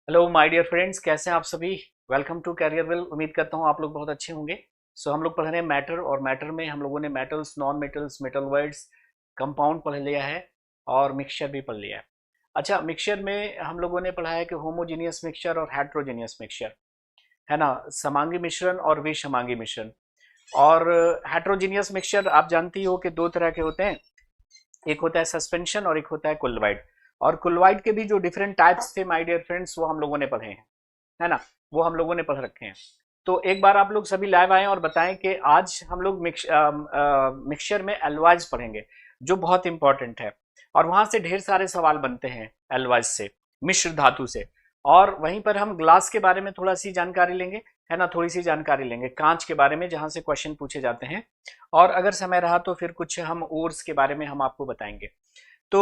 Hello my dear friends, कैसे हैं आप सभी। Welcome to Careerwill. उम्मीद करता हूँ आप लोग बहुत अच्छे होंगे। हम लोग पढ़ रहे हैं मैटर, और मैटर में हम लोगों ने metals, non metals, metal words, compound पढ़ लिया है और मिक्सचर भी पढ़ लिया है। अच्छा, मिक्सचर में हम लोगों ने पढ़ा है कि होमोजीनियस मिक्सचर और हेट्रोजीनियस मिक्सचर, है ना, समांगी मिश्रण और विषमांगी मिश्रण। और हेट्रोजीनियस मिक्सचर आप जानती हो कि दो तरह के होते हैं, एक होता है सस्पेंशन और एक होता है कुलवाइड। और कुलवाइड के भी जो डिफरेंट टाइप्स थे माय डियर फ्रेंड्स, वो हम लोगों ने पढ़े हैं, है ना, वो हम लोगों ने पढ़ रखे हैं। तो एक बार आप लोग सभी लाइव आए और बताएं कि आज हम लोग मिक्सचर में एल्वाइज पढ़ेंगे, जो बहुत इंपॉर्टेंट है। और वहां से ढेर सारे सवाल बनते हैं एल्वाइज से, मिश्र धातु से। और वहीं पर हम ग्लास के बारे में थोड़ा सी जानकारी लेंगे, है ना, थोड़ी सी जानकारी लेंगे कांच के बारे में, जहां से क्वेश्चन पूछे जाते हैं। और अगर समय रहा तो फिर कुछ हम ओर्स के बारे में हम आपको बताएंगे। तो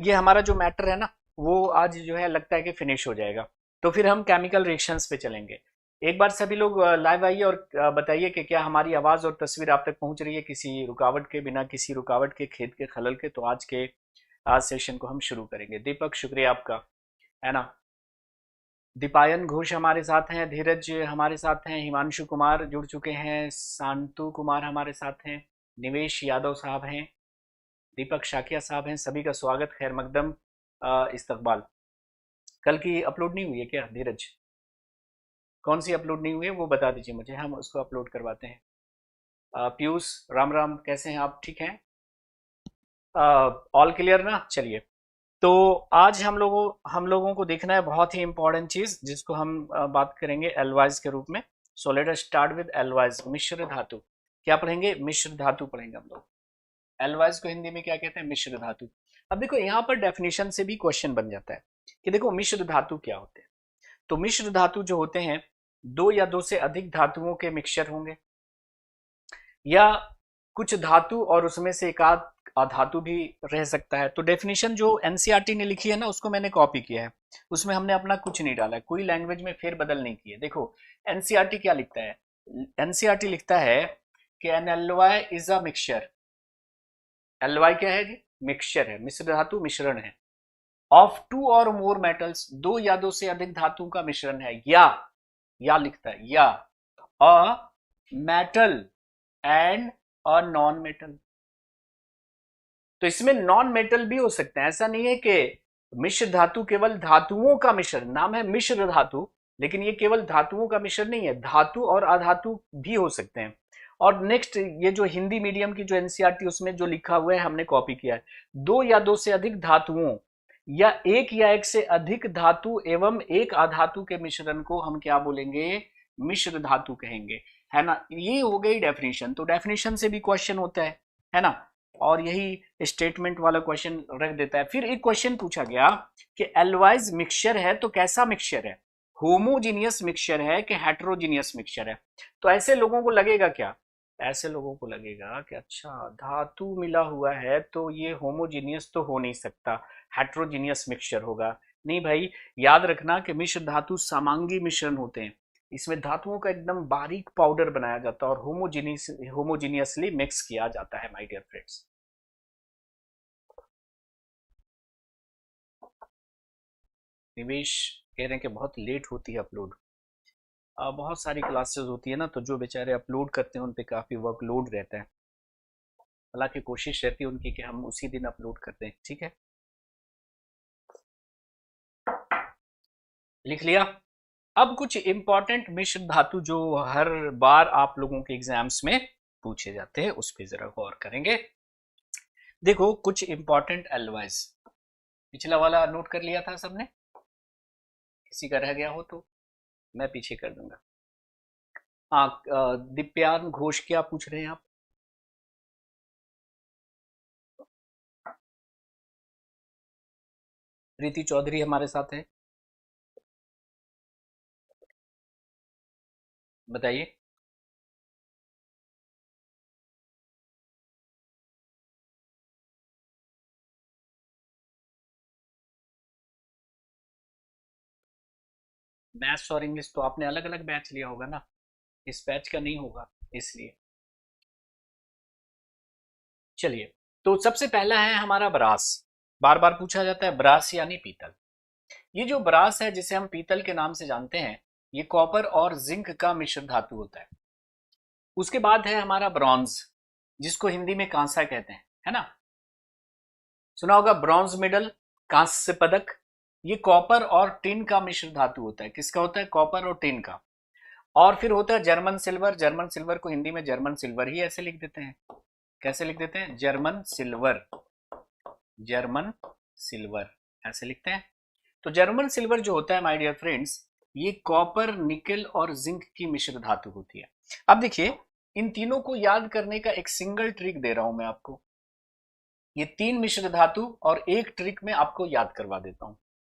ये हमारा जो मैटर है ना, वो आज जो है लगता है कि फिनिश हो जाएगा। तो फिर हम केमिकल रिएक्शंस पे चलेंगे। एक बार सभी लोग लाइव आइए और बताइए कि क्या हमारी आवाज़ और तस्वीर आप तक पहुंच रही है किसी रुकावट के बिना, किसी रुकावट के, खेत के खलल के। तो आज सेशन को हम शुरू करेंगे। दीपक, शुक्रिया आपका, है ना। दीपायन घोष हमारे साथ हैं, धीरज हमारे साथ हैं, हिमांशु कुमार जुड़ चुके हैं, शांतु कुमार हमारे साथ हैं, निवेश यादव साहब हैं, दीपक शाकिया साहब हैं। सभी का स्वागत, खैर मकदम, इस्तकबाल। कल की अपलोड नहीं हुई है क्या धीरज? कौन सी अपलोड नहीं हुई है वो बता दीजिए मुझे, हम उसको अपलोड करवाते हैं। पीयूष, राम राम, कैसे हैं आप? ठीक हैं? ऑल क्लियर ना? चलिए। तो आज हम लोगों को देखना है बहुत ही इंपॉर्टेंट चीज, जिसको हम बात करेंगे एल्वाइज के रूप में। So let us start with alloys, मिश्र धातु। क्या पढ़ेंगे? मिश्र धातु पढ़ेंगे हम लोग। एल्वाइज को हिंदी में क्या कहते हैं? मिश्र धातु। अब देखो, यहाँ पर डेफिनेशन से भी क्वेश्चन बन जाता है कि देखो मिश्र धातु क्या होते हैं। तो मिश्र धातु जो होते हैं, दो या दो से अधिक धातुओं के मिक्सचर होंगे, या कुछ धातु और उसमें से एक आध अधातु भी रह सकता है। तो डेफिनेशन जो एनसीईआरटी ने लिखी है ना, उसको मैंने कॉपी किया है। उसमें हमने अपना कुछ नहीं डाला है, कोई लैंग्वेज में फेर बदल नहीं की है। देखो एनसीईआरटी क्या लिखता है। एनसीईआरटी लिखता है कि एन एलवाई इज अ मिक्सचर। एलवाई क्या है जी? मिक्सचर है, मिश्र धातु मिश्रण है। ऑफ टू और मोर मेटल्स, दो या दो से अधिक धातुओं का मिश्रण है, या लिखता है, या a metal and a non metal. तो इसमें नॉन मेटल भी हो सकते हैं, ऐसा नहीं है कि मिश्र धातु केवल धातुओं का मिश्रण, नाम है मिश्र धातु, लेकिन ये केवल धातुओं का मिश्रण नहीं है, धातु और अधातु भी हो सकते हैं। और नेक्स्ट, ये जो हिंदी मीडियम की जो एनसीईआरटी, उसमें जो लिखा हुआ है हमने कॉपी किया है। दो या दो से अधिक धातुओं या एक से अधिक धातु एवं एक अधातु के मिश्रण को हम क्या बोलेंगे? मिश्र धातु कहेंगे, है ना। ये हो गई डेफिनेशन। तो डेफिनेशन से भी क्वेश्चन होता है ना। और यही स्टेटमेंट वाला क्वेश्चन रख देता है। फिर एक क्वेश्चन पूछा गया कि एल्वाइज मिक्सचर है तो कैसा मिक्सचर है? होमोजीनियस मिक्सचर है कि हेट्रोजीनियस मिक्सचर है? तो ऐसे लोगों को लगेगा क्या? ऐसे लोगों को लगेगा कि अच्छा, धातु मिला हुआ है तो ये होमोजीनियस तो हो नहीं सकता, हेट्रोजीनियस मिक्सचर होगा। नहीं भाई, याद रखना कि मिश्र धातु समांगी मिश्रण होते हैं। इसमें धातुओं का एकदम बारीक पाउडर बनाया जाता है और होमोजीनियसली मिक्स किया जाता है माय डियर फ्रेंड्स। निवेश कह रहे हैं कि बहुत लेट होती है अपलोड। बहुत सारी क्लासेस होती है ना, तो जो बेचारे अपलोड करते हैं उन पे काफ़ी वर्कलोड रहता है। हालांकि कोशिश रहती है उनकी कि हम उसी दिन अपलोड कर दें। ठीक है, लिख लिया। अब कुछ इंपॉर्टेंट मिश्र धातु जो हर बार आप लोगों के एग्जाम्स में पूछे जाते हैं, उस पर जरा गौर करेंगे। देखो कुछ इंपॉर्टेंट एल्वाइज, पिछला वाला नोट कर लिया था सबने? किसी का रह गया हो तो मैं पीछे कर दूंगा। हाँ, दिव्यान घोष क्या पूछ रहे हैं आप? प्रीति चौधरी हमारे साथ है, बताइए। मैथ्स और इंग्लिश तो आपने अलग अलग बैच लिया होगा ना, इस बैच का नहीं होगा, इसलिए। चलिए, तो सबसे पहला है हमारा ब्रास। बार बार पूछा जाता है, ब्रास यानी पीतल। ये जो ब्रास है जिसे हम पीतल के नाम से जानते हैं, ये कॉपर और जिंक का मिश्र धातु होता है। उसके बाद है हमारा ब्रॉन्ज, जिसको हिंदी में कांसा कहते हैं, है ना। सुना होगा ब्रॉन्ज मेडल, कांस्य पदक। ये कॉपर और टिन का मिश्र धातु होता है। किसका होता है? कॉपर और टिन का। और फिर होता है जर्मन सिल्वर। जर्मन सिल्वर को हिंदी में जर्मन सिल्वर ही ऐसे लिख देते हैं। कैसे लिख देते हैं? जर्मन सिल्वर, जर्मन सिल्वर ऐसे लिखते हैं। तो जर्मन सिल्वर जो होता है माय डियर फ्रेंड्स, ये कॉपर, निकल और जिंक की मिश्र धातु होती है। अब देखिए, इन तीनों को याद करने का एक सिंगल ट्रिक दे रहा हूं मैं आपको। ये तीन मिश्र धातु और एक ट्रिक में आपको याद करवा देता हूं,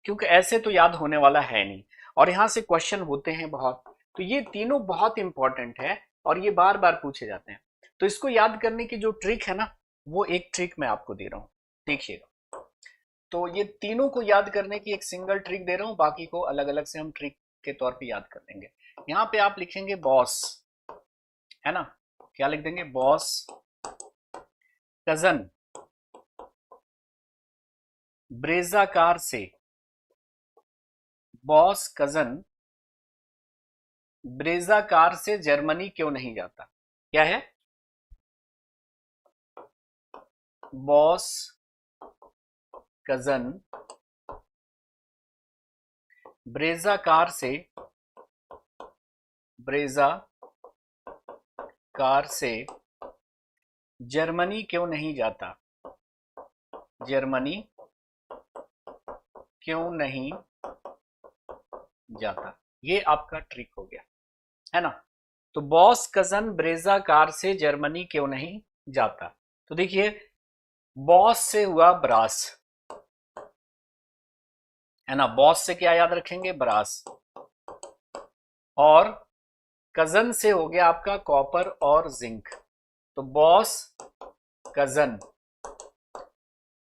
क्योंकि ऐसे तो याद होने वाला है नहीं, और यहां से क्वेश्चन होते हैं बहुत। तो ये तीनों बहुत इंपॉर्टेंट है और ये बार बार पूछे जाते हैं। तो इसको याद करने की जो ट्रिक है ना, वो एक ट्रिक मैं आपको दे रहा हूं, देखिएगा। तो ये तीनों को याद करने की एक सिंगल ट्रिक दे रहा हूं, बाकी को अलग अलग से हम ट्रिक के तौर पे याद कर लेंगे। यहां पे आप लिखेंगे बॉस, है ना। क्या लिख देंगे? बॉस, कजन, ब्रेजाकार से, बॉस कजन ब्रेजाकार से जर्मनी क्यों नहीं जाता? क्या है? बॉस कजन ब्रेजाकार से, ब्रेजा कार से जर्मनी क्यों नहीं जाता? जर्मनी क्यों नहीं जाता? ये आपका ट्रिक हो गया, है ना। तो बॉस कजन ब्रेजा कार से जर्मनी क्यों नहीं जाता? तो देखिए, बॉस से हुआ ब्रास, है ना। बॉस से क्या याद रखेंगे? ब्रास। और कजन से हो गया आपका कॉपर और जिंक। तो बॉस कजन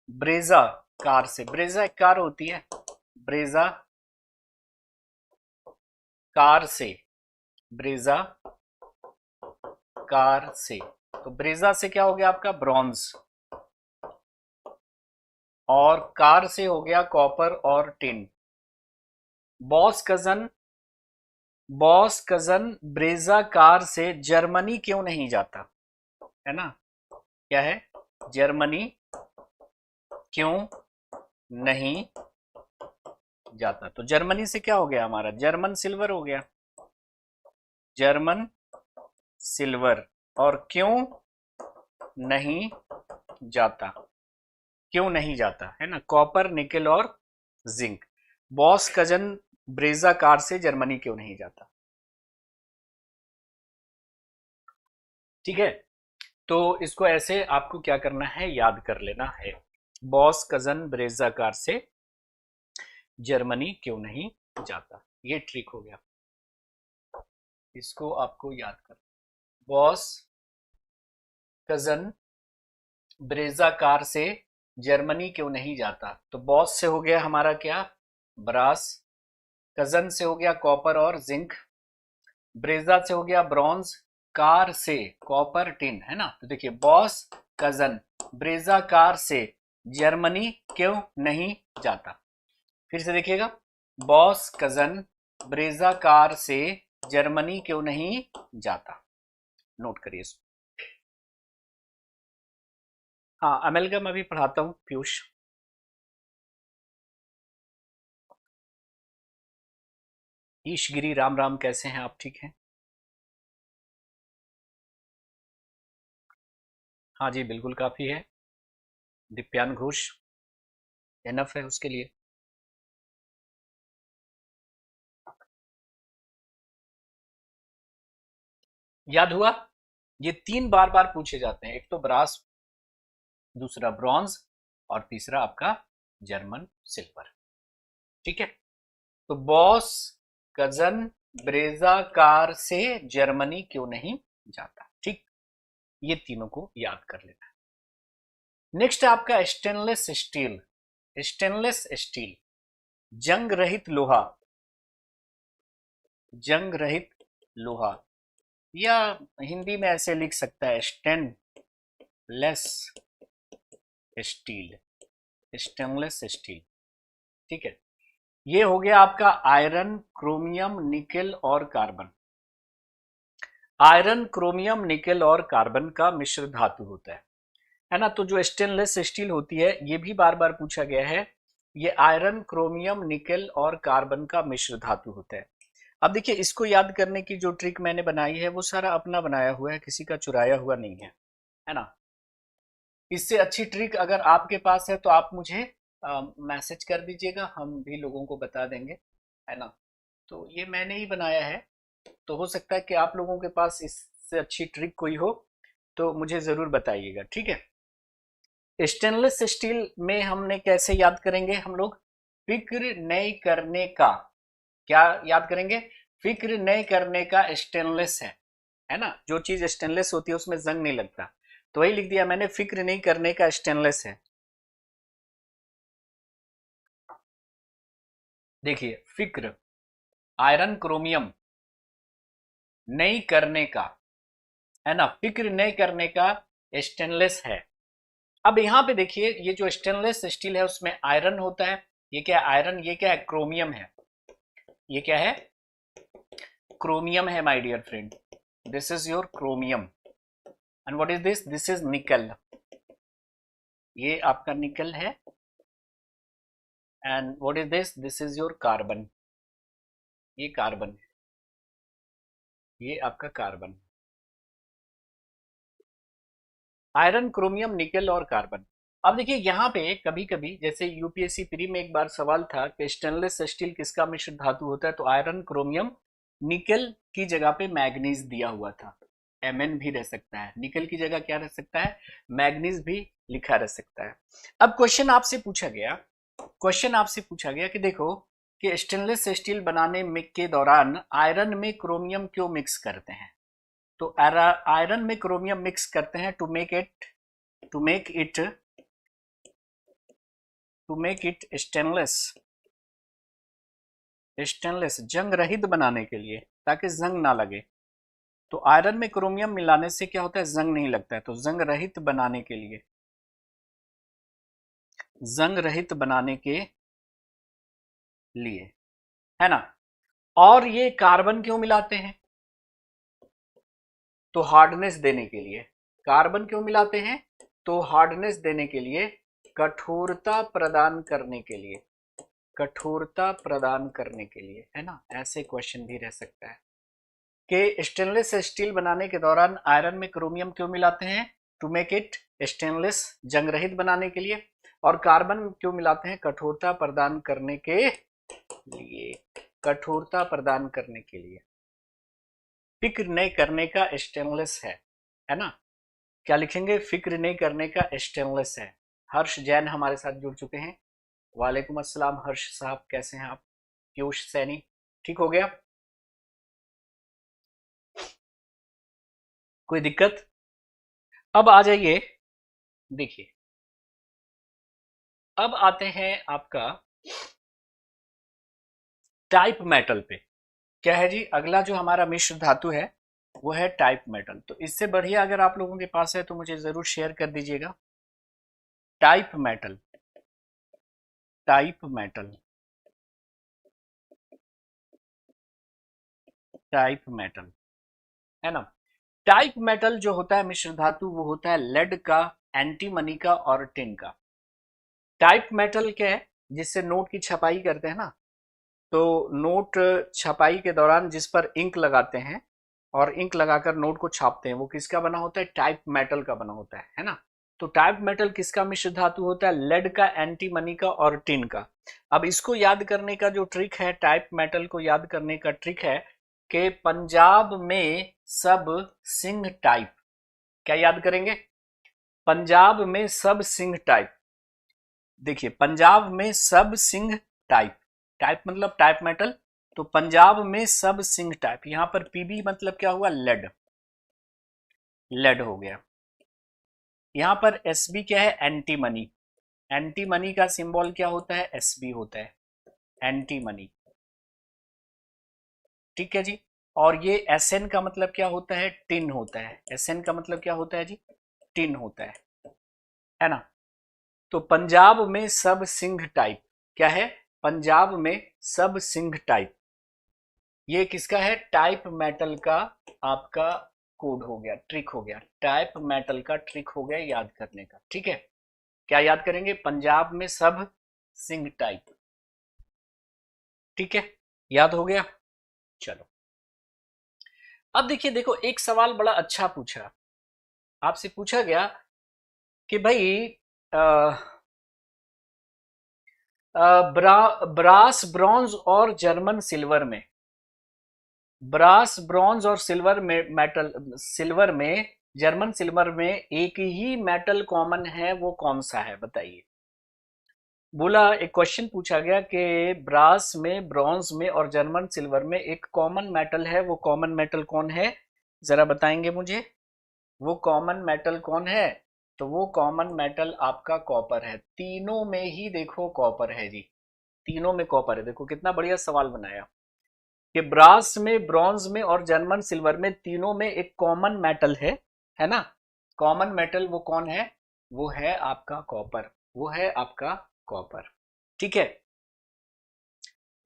ब्रेजा कार से, ब्रेजा एक कार होती है, ब्रेजा कार से, ब्रेजा कार से। तो ब्रेजा से क्या हो गया आपका? ब्रॉन्ज। और कार से हो गया कॉपर और tin. Boss cousin, boss cousin Brezza car से जर्मनी क्यों नहीं जाता? है ना। क्या है? जर्मनी क्यों नहीं जाता? तो जर्मनी से क्या हो गया हमारा? जर्मन सिल्वर हो गया, जर्मन सिल्वर। और क्यों नहीं जाता? क्यों नहीं जाता, है ना। कॉपर, निकल और zinc. Boss cousin Brezza car से जर्मनी क्यों नहीं जाता? ठीक है। तो इसको ऐसे आपको क्या करना है? याद कर लेना है। बॉस कजन ब्रेजा कार से जर्मनी क्यों नहीं जाता, ये ट्रिक हो गया। इसको आपको याद कर। बॉस कजन ब्रेजा कार से जर्मनी क्यों नहीं जाता? तो बॉस से हो गया हमारा क्या? ब्रास। कजन से हो गया कॉपर और जिंक। ब्रेजा से हो गया ब्रॉन्ज। कार से कॉपर, टिन, है ना। तो देखिए, बॉस कजन ब्रेजा कार से जर्मनी क्यों नहीं जाता? फिर से देखिएगा, बॉस कजन ब्रेजा कार से जर्मनी क्यों नहीं जाता। नोट करिए इसको। हाँ, अमेलगम अभी पढ़ाता हूँ पीयूष। ईशगिरी, राम राम, कैसे हैं आप? ठीक हैं? हाँ जी, बिल्कुल काफी है। दिव्यान घोष एनफ है उसके लिए। याद हुआ? ये तीन बार बार पूछे जाते हैं। एक तो ब्रास, दूसरा ब्रॉन्ज, और तीसरा आपका जर्मन सिल्वर। ठीक है। तो बॉस कजन ब्रेजा कार से जर्मनी क्यों नहीं जाता? ठीक, ये तीनों को याद कर लेना। नेक्स्ट है आपका स्टेनलेस स्टील। स्टेनलेस स्टील, जंग रहित लोहा, जंग रहित लोहा, या हिंदी में ऐसे लिख सकता है स्टेनलेस स्टील, स्टेनलेस स्टील। ठीक है। ये हो गया आपका आयरन, क्रोमियम, निकेल और कार्बन। आयरन, क्रोमियम, निकेल और कार्बन का मिश्र धातु होता है ना। तो जो स्टेनलेस स्टील होती है, ये भी बार बार पूछा गया है, ये आयरन, क्रोमियम, निकेल और कार्बन का मिश्र धातु होता है। अब देखिए, इसको याद करने की जो ट्रिक मैंने बनाई है वो सारा अपना बनाया हुआ है, किसी का चुराया हुआ नहीं है ना। इससे अच्छी ट्रिक अगर आपके पास है तो आप मुझे मैसेज कर दीजिएगा, हम भी लोगों को बता देंगे, है ना। तो ये मैंने ही बनाया है, तो हो सकता है कि आप लोगों के पास इससे अच्छी ट्रिक कोई हो तो मुझे जरूर बताइएगा, ठीक है। स्टेनलेस स्टील में हमने कैसे याद करेंगे हम लोग, फिक्र नहीं करने का, क्या याद करेंगे, फिक्र नहीं करने का स्टेनलेस है ना। जो चीज स्टेनलेस होती है उसमें जंग नहीं लगता, तो वही लिख दिया मैंने, फिक्र नहीं करने का स्टेनलेस है। देखिए, फिक्र, आयरन, क्रोमियम, नहीं करने का, है ना, फिक्र नहीं करने का स्टेनलेस है। अब यहाँ पे देखिए, ये जो स्टेनलेस स्टील है उसमें आयरन होता है, ये क्या है आयरन, ये क्या है क्रोमियम है, ये क्या है क्रोमियम है my dear friend, this is your chromium. And what is this, this is nickel, ये आपका निकल है। And what is this, this is your carbon, ये कार्बन है, ये आपका कार्बन। आयरन, क्रोमियम, निकेल और कार्बन। अब देखिए यहाँ पे कभी कभी जैसे यूपीएससी प्री में एक बार सवाल था कि स्टेनलेस स्टील किसका मिश्र धातु होता है, तो आयरन, क्रोमियम, निकेल की जगह पे मैग्नीज दिया हुआ था। Mn भी रह सकता है, निकेल की जगह क्या रह सकता है, मैग्नीज भी लिखा रह सकता है। अब क्वेश्चन आपसे पूछा गया कि देखो कि स्टेनलेस स्टील बनाने में के दौरान आयरन में क्रोमियम क्यों मिक्स करते हैं। तो आयरन में क्रोमियम मिक्स करते हैं टू मेक इट स्टेनलेस जंग रहित बनाने के लिए, ताकि जंग ना लगे। तो आयरन में क्रोमियम मिलाने से क्या होता है, जंग नहीं लगता है, तो जंग रहित बनाने के लिए, जंग रहित बनाने के लिए, है ना। और ये कार्बन क्यों मिलाते हैं, तो हार्डनेस देने के लिए। कार्बन क्यों मिलाते हैं, तो हार्डनेस देने के लिए, कठोरता प्रदान करने के लिए, कठोरता प्रदान करने के लिए, है ना। ऐसे क्वेश्चन भी रह सकता है कि स्टेनलेस स्टील बनाने के दौरान आयरन में क्रोमियम क्यों मिलाते हैं, टू मेक इट स्टेनलेस जंग रहित बनाने के लिए। और कार्बन क्यों मिलाते हैं, कठोरता प्रदान करने के लिए, कठोरता प्रदान करने के लिए। फिक्र नहीं करने का स्टेनलेस है ना। क्या लिखेंगे, फिक्र नहीं करने का स्टेनलेस है। हर्ष जैन हमारे साथ जुड़ चुके हैं, वालेकुम अस्सलाम हर्ष साहब, कैसे हैं आप। पीयूष सैनी, ठीक हो गया, कोई दिक्कत। अब आ जाइए, देखिए अब आते हैं आपका टाइप मेटल पे। क्या है जी, अगला जो हमारा मिश्र धातु है वो है टाइप मेटल। तो इससे बढ़िया अगर आप लोगों के पास है तो मुझे जरूर शेयर कर दीजिएगा। Type metal, type metal, type metal, है ना। टाइप मेटल जो होता है मिश्र धातु, वो होता है लेड का, एंटीमनी का और टिन का। टाइप मेटल क्या है, जिससे नोट की छपाई करते हैं ना, तो नोट छपाई के दौरान जिस पर इंक लगाते हैं और इंक लगाकर नोट को छापते हैं, वो किसका बना होता है, टाइप मेटल का बना होता है ना। तो टाइप मेटल किसका मिश्र धातु होता है, लेड का, एंटीमनी का और टिन का। अब इसको याद करने का जो ट्रिक है, टाइप मेटल को याद करने का ट्रिक है कि पंजाब में सब सिंह टाइप, क्या याद करेंगे, पंजाब में सब सिंह टाइप। देखिए, पंजाब में सब सिंह टाइप, टाइप मतलब टाइप मेटल, तो पंजाब में सब सिंह टाइप, यहां पर पीबी मतलब क्या हुआ, लेड, लेड हो गया। यहां पर एसबी क्या है, एंटी मनी, एंटी मनी का सिंबल क्या होता है, एसबी होता है, एंटी मनी, ठीक है जी। और ये एसएन का मतलब क्या होता है, टिन होता है, एसएन का मतलब क्या होता है जी, टिन होता है ना। तो पंजाब में सब सिंह टाइप क्या है, पंजाब में सब सिंह टाइप, ये किसका है? टाइप मेटल का आपका कोड हो गया, ट्रिक हो गया, टाइप मेटल का ट्रिक हो गया याद करने का। ठीक है, क्या याद करेंगे? पंजाब में सब सिंह टाइप। ठीक है, याद हो गया। चलो अब देखिए, देखो एक सवाल बड़ा अच्छा पूछा, आपसे पूछा गया कि भाई ब्रास ब्रॉन्ज और जर्मन सिल्वर में, ब्रास ब्रॉन्ज और सिल्वर में, मेटल सिल्वर में, जर्मन सिल्वर में एक ही मेटल कॉमन है, वो कौन सा है बताइए। बोला, एक क्वेश्चन पूछा गया कि ब्रास में, ब्रॉन्ज में और जर्मन सिल्वर में एक कॉमन मेटल है, वो कॉमन मेटल कौन है? जरा बताएंगे मुझे, वो कॉमन मेटल कौन है? तो वो कॉमन मेटल आपका कॉपर है। तीनों में ही देखो कॉपर है जी, तीनों में कॉपर है। देखो कितना बढ़िया सवाल बनाया कि ब्रास में, ब्रॉन्ज में और जर्मन सिल्वर में तीनों में एक कॉमन मेटल है ना? कॉमन मेटल वो कौन है? वो है आपका कॉपर, वो है आपका कॉपर। ठीक है,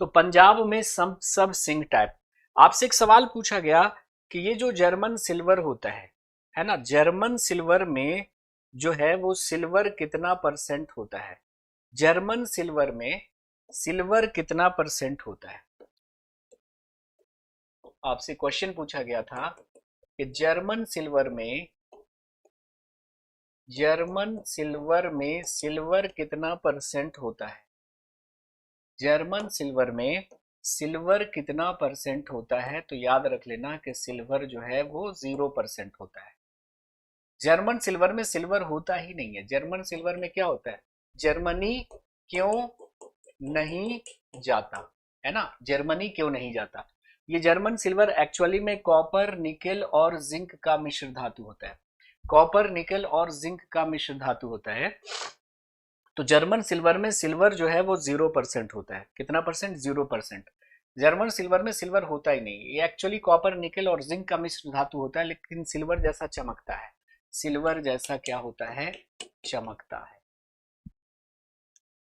तो पंजाब में सब सिंह टाइप। आपसे एक सवाल पूछा गया कि ये जो जर्मन सिल्वर होता है ना, जर्मन सिल्वर में जो है वो सिल्वर कितना परसेंट होता है? जर्मन सिल्वर में सिल्वर कितना परसेंट होता है? आपसे क्वेश्चन पूछा गया था कि जर्मन सिल्वर में, जर्मन सिल्वर में सिल्वर कितना परसेंट होता है? जर्मन सिल्वर में सिल्वर कितना परसेंट होता है? तो याद रख लेना कि सिल्वर जो है वो 0% होता है। जर्मन सिल्वर में सिल्वर होता ही नहीं है। जर्मन सिल्वर में क्या होता है? जर्मनी क्यों नहीं जाता, है ना? जर्मनी क्यों नहीं जाता? ये जर्मन सिल्वर एक्चुअली में कॉपर, निकेल और जिंक का मिश्र धातु होता है। कॉपर, निकेल और जिंक का मिश्र धातु होता है। तो जर्मन सिल्वर में सिल्वर जो है वो 0% होता है। कितना परसेंट? 0%। जर्मन सिल्वर में सिल्वर होता ही नहीं, ये एक्चुअली कॉपर, निकेल और जिंक का मिश्र धातु होता है, लेकिन सिल्वर जैसा चमकता है। सिल्वर जैसा क्या होता है? चमकता है।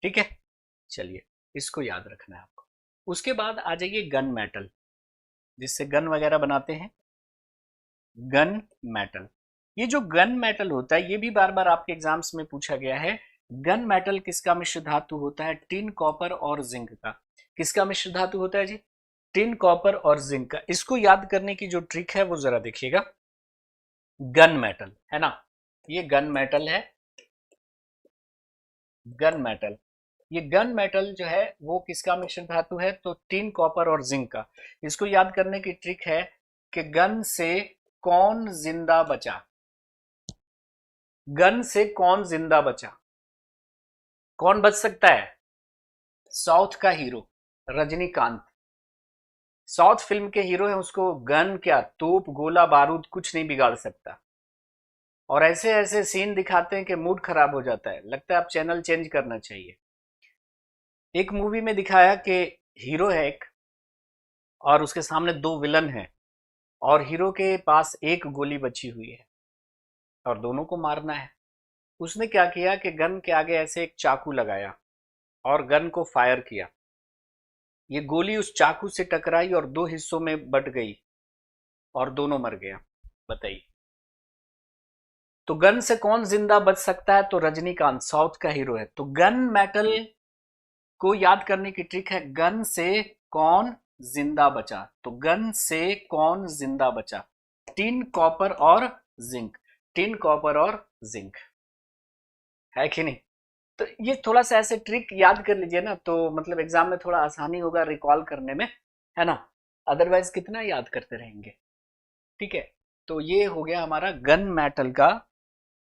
ठीक है, चलिए इसको याद रखना है आपको। उसके बाद आ जाइए गन मेटल, जिससे गन वगैरह बनाते हैं, गन मेटल। ये जो गन मेटल होता है ये भी बार बार आपके एग्जाम्स में पूछा गया है। गन मेटल किसका मिश्र धातु होता है? टिन, कॉपर और जिंक का। किसका मिश्र धातु होता है जी? टिन, कॉपर और जिंक का। इसको याद करने की जो ट्रिक है वो जरा देखिएगा। गन मेटल है ना, ये गन मेटल है, गन मेटल। ये गन मेटल जो है वो किसका मिश्र धातु है? तो टिन, कॉपर और जिंक का। इसको याद करने की ट्रिक है कि गन से कौन जिंदा बचा? गन से कौन जिंदा बचा? कौन बच सकता है? साउथ का हीरो रजनीकांत। साउथ फिल्म के हीरो हैं, उसको गन क्या, तोप, गोला बारूद कुछ नहीं बिगाड़ सकता। और ऐसे ऐसे सीन दिखाते हैं कि मूड खराब हो जाता है, लगता है आप चैनल चेंज करना चाहिए। एक मूवी में दिखाया कि हीरो है एक, और उसके सामने दो विलन हैं, और हीरो के पास एक गोली बची हुई है और दोनों को मारना है। उसने क्या किया कि गन के आगे ऐसे एक चाकू लगाया और गन को फायर किया। ये गोली उस चाकू से टकराई और दो हिस्सों में बट गई और दोनों मर गया। बताइए, तो गन से कौन जिंदा बच सकता है? तो रजनीकांत, साउथ का हीरो है। तो गन मेटल को याद करने की ट्रिक है, गन से कौन जिंदा बचा? तो गन से कौन जिंदा बचा? टिन, कॉपर और जिंक। टिन, कॉपर और जिंक, है कि नहीं? तो ये थोड़ा सा ऐसे ट्रिक याद कर लीजिए ना, तो मतलब एग्जाम में थोड़ा आसानी होगा रिकॉल करने में, है ना? अदरवाइज कितना याद करते रहेंगे। ठीक है, तो ये हो गया हमारा गन मेटल का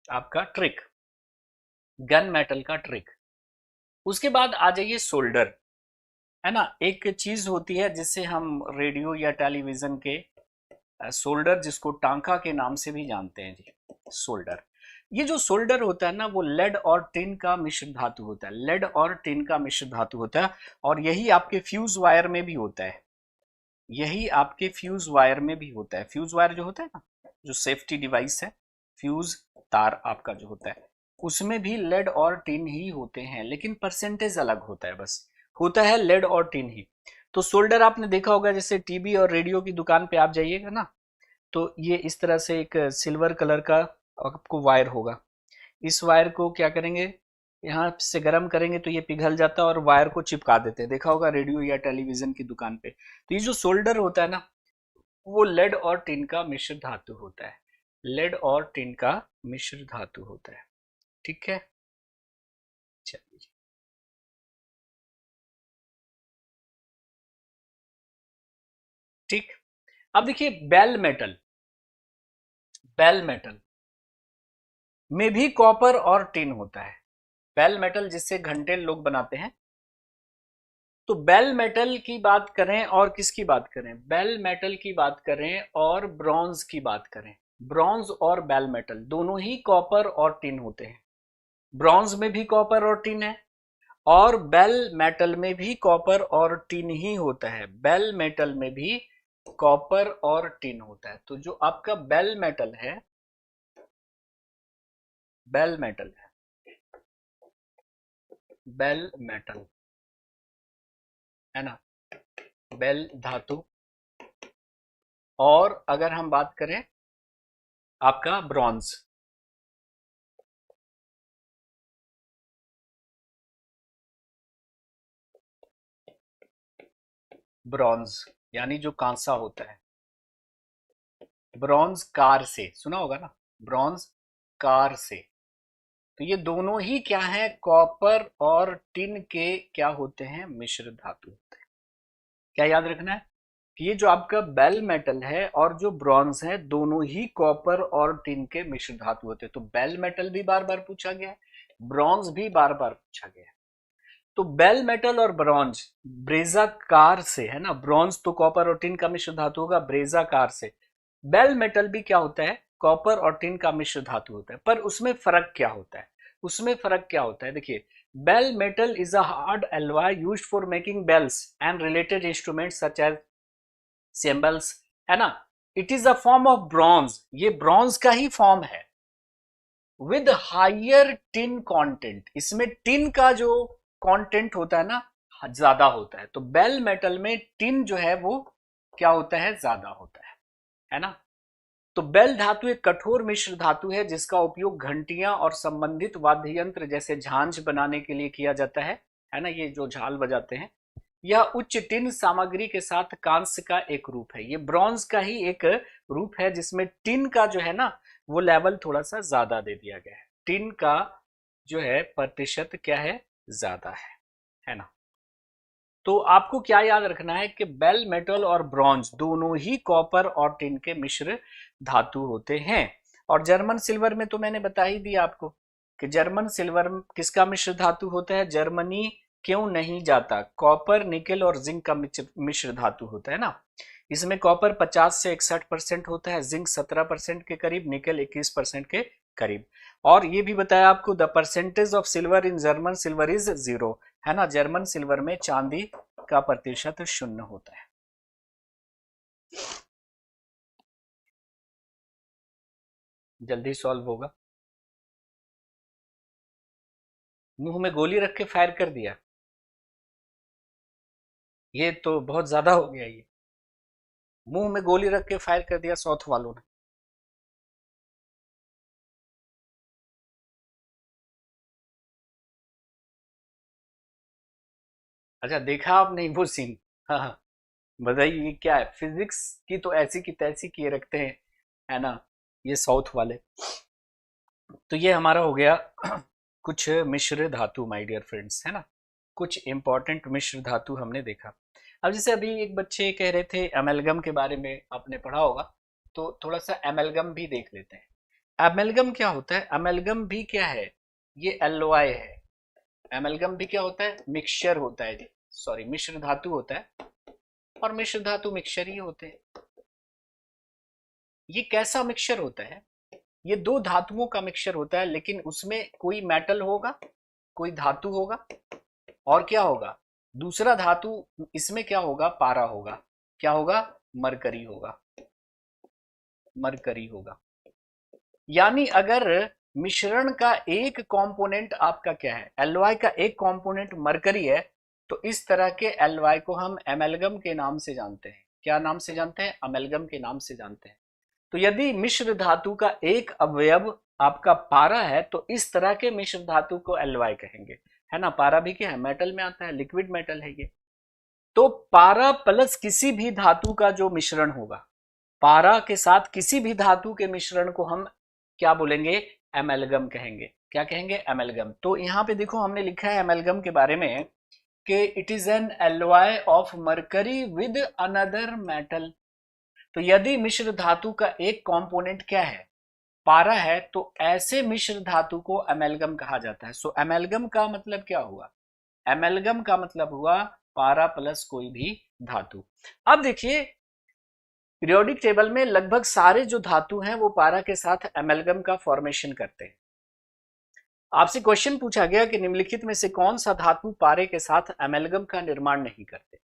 आपका ट्रिक, गन मेटल का ट्रिक। उसके बाद आ जाइए सोल्डर, है ना? एक चीज होती है जिससे हम रेडियो या टेलीविजन के, सोल्डर जिसको टांका के नाम से भी जानते हैं जी, सोल्डर। ये जो सोल्डर होता है ना, वो लेड और टिन का मिश्र धातु होता है, लेड और टिन का मिश्र धातु होता है। और यही आपके फ्यूज वायर में भी होता है, यही आपके फ्यूज वायर में भी होता है। फ्यूज वायर जो होता है ना, जो सेफ्टी डिवाइस है, फ्यूज तार आपका जो होता है, उसमें भी लेड और टिन ही होते हैं, लेकिन परसेंटेज अलग होता है बस। होता है लेड और टिन ही। तो सोल्डर आपने देखा होगा, जैसे टीवी और रेडियो की दुकान पे आप जाइएगा ना, तो ये इस तरह से एक सिल्वर कलर का आपको वायर होगा। इस वायर को क्या करेंगे, यहाँ से गर्म करेंगे तो ये पिघल जाता है और वायर को चिपका देते हैं। देखा होगा रेडियो या टेलीविजन की दुकान पे। तो ये जो सोल्डर होता है ना, वो लेड और टिन का मिश्र धातु होता है। लेड और टिन का मिश्र धातु होता है। ठीक है, चलिए। ठीक, अब देखिए बेल मेटल, बेल मेटल में भी कॉपर और टिन होता है। बेल मेटल जिससे घंटे लोग बनाते हैं। तो बेल मेटल की बात करें और किसकी बात करें, बेल मेटल की बात करें और ब्रॉन्ज की बात करें। ब्रॉन्ज और बेल मेटल दोनों ही कॉपर और टिन होते हैं। ब्रॉन्ज में भी कॉपर और टिन है और बेल मेटल में भी कॉपर और टिन ही होता है। बेल मेटल में भी कॉपर और टिन होता है। तो जो आपका बेल मेटल है, बेल मेटल है, बेल मेटल है ना, बेल धातु। और अगर हम बात करें आपका ब्रॉन्ज, ब्रॉन्ज यानी जो कांसा होता है, ब्रॉन्ज कार से सुना होगा ना, ब्रॉन्ज कार से। तो ये दोनों ही क्या है, कॉपर और टिन के क्या होते हैं, मिश्र धातु होते हैं। क्या याद रखना है कि ये जो आपका बेल मेटल है और जो ब्रॉन्ज है, दोनों ही कॉपर और टिन के मिश्र धातु होते हैं। तो बेल मेटल भी बार बार पूछा गया है, ब्रॉन्ज भी बार बार पूछा गया है। तो बेल मेटल और ब्रॉन्ज ब्रेजा कार से है ना, ब्रॉन्ज तो कॉपर और टिन का मिश्र धातु होगा ब्रेजा कार से। बेल मेटल भी क्या होता है, कॉपर और टिन का मिश्र धातु होता है। पर उसमें फर्क क्या होता है, उसमें फर्क क्या होता है, देखिए। Bell metal is a hard alloy used for making bells and related instruments such as cymbals, है ना। It is a form of bronze, ये ब्रॉन्ज का ही फॉर्म है, विद हायर टिन कंटेंट। इसमें टिन का जो कंटेंट होता है ना, ज्यादा होता है। तो बेल मेटल में टिन जो है वो क्या होता है, ज्यादा होता है ना। तो बेल धातु एक कठोर मिश्र धातु है जिसका उपयोग घंटियां और संबंधित वाद्य यंत्र जैसे झांझ बनाने के लिए किया जाता है ना, ये जो झाल बजाते हैं। यह उच्च टिन सामग्री के साथ कांस्य का एक रूप है। ये ब्रॉन्ज का ही एक रूप है जिसमें टिन का जो है ना, वो लेवल थोड़ा सा ज्यादा दे दिया गया है। टिन का जो है प्रतिशत क्या है, ज्यादा है ना। तो आपको क्या याद रखना है कि बेल मेटल और ब्रॉन्ज दोनों ही कॉपर और टिन के मिश्र धातु होते हैं। और जर्मन सिल्वर में तो मैंने बता ही दिया आपको कि जर्मन सिल्वर किसका मिश्र धातु होता है, जर्मनी क्यों नहीं जाता, कॉपर निकेल और जिंक का मिश्र धातु होता है ना। इसमें कॉपर 50 से 61% होता है, जिंक 17% के करीब, निकेल 21% के करीब। और ये भी बताया आपको, the percentage of silver in German silver is 0, है ना। जर्मन सिल्वर में चांदी का प्रतिशत 0 होता है। जल्दी सॉल्व होगा। मुंह में गोली रख के फायर कर दिया, ये तो बहुत ज्यादा हो गया। ये मुंह में गोली रख के फायर कर दिया साउथ वालों ने। अच्छा, देखा आपने वो सीन? हाँ हाँ, बताइए ये क्या है, फिजिक्स की तो ऐसी की तैसी किए रखते हैं, है ना, ये साउथ वाले। तो ये हमारा हो गया कुछ मिश्र धातु माय डियर फ्रेंड्स, है ना। कुछ इंपॉर्टेंट मिश्र धातु हमने देखा। अब जैसे अभी एक बच्चे कह रहे थे एमेलगम के बारे में, आपने पढ़ा होगा, तो थोड़ा सा एमेलगम भी देख लेते हैं। एमेलगम क्या होता है, एमेलगम भी क्या है, ये एलओआई है। एमेलगम भी क्या होता है, मिक्सचर होता है, सॉरी मिश्र धातु होता है। और मिश्र धातु मिक्सचर ही होते हैं। ये कैसा मिक्सचर होता है, ये दो धातुओं का मिक्सचर होता है, लेकिन उसमें कोई मेटल होगा, कोई धातु होगा, और क्या होगा, दूसरा धातु। इसमें क्या होगा, पारा होगा। क्या होगा, मरकरी होगा, मरकरी होगा। यानी अगर मिश्रण का एक कंपोनेंट आपका क्या है, एलओआई का एक कंपोनेंट मरकरी है, तो इस तरह के एलवाई को हम एमेलगम के नाम से जानते हैं। क्या नाम से जानते हैं? अमेलगम के नाम से जानते हैं। तो यदि मिश्र धातु का एक अवयव आपका पारा है तो इस तरह के मिश्र धातु को एलवाई कहेंगे, है ना। पारा भी क्या है? मेटल में आता है, लिक्विड मेटल है ये। तो पारा प्लस किसी भी धातु का जो मिश्रण होगा, पारा के साथ किसी भी धातु के मिश्रण को हम क्या बोलेंगे? एमेलगम कहेंगे। क्या कहेंगे? एमेलगम। तो यहां पे देखो हमने लिखा है एमेलगम के बारे में कि it is an alloy of mercury with another metal. तो यदि मिश्र धातु का एक कंपोनेंट क्या है? पारा है, तो ऐसे मिश्र धातु को एमेलगम कहा जाता है। सो एमेलगम का मतलब क्या हुआ? एमेलगम का मतलब हुआ पारा प्लस कोई भी धातु। अब देखिए पीरियोडिक टेबल में लगभग सारे जो धातु हैं वो पारा के साथ एमेलगम का फॉर्मेशन करते हैं। आपसे क्वेश्चन पूछा गया कि निम्नलिखित में से कौन सा धातु पारे के साथ एमेलगम का निर्माण नहीं करते?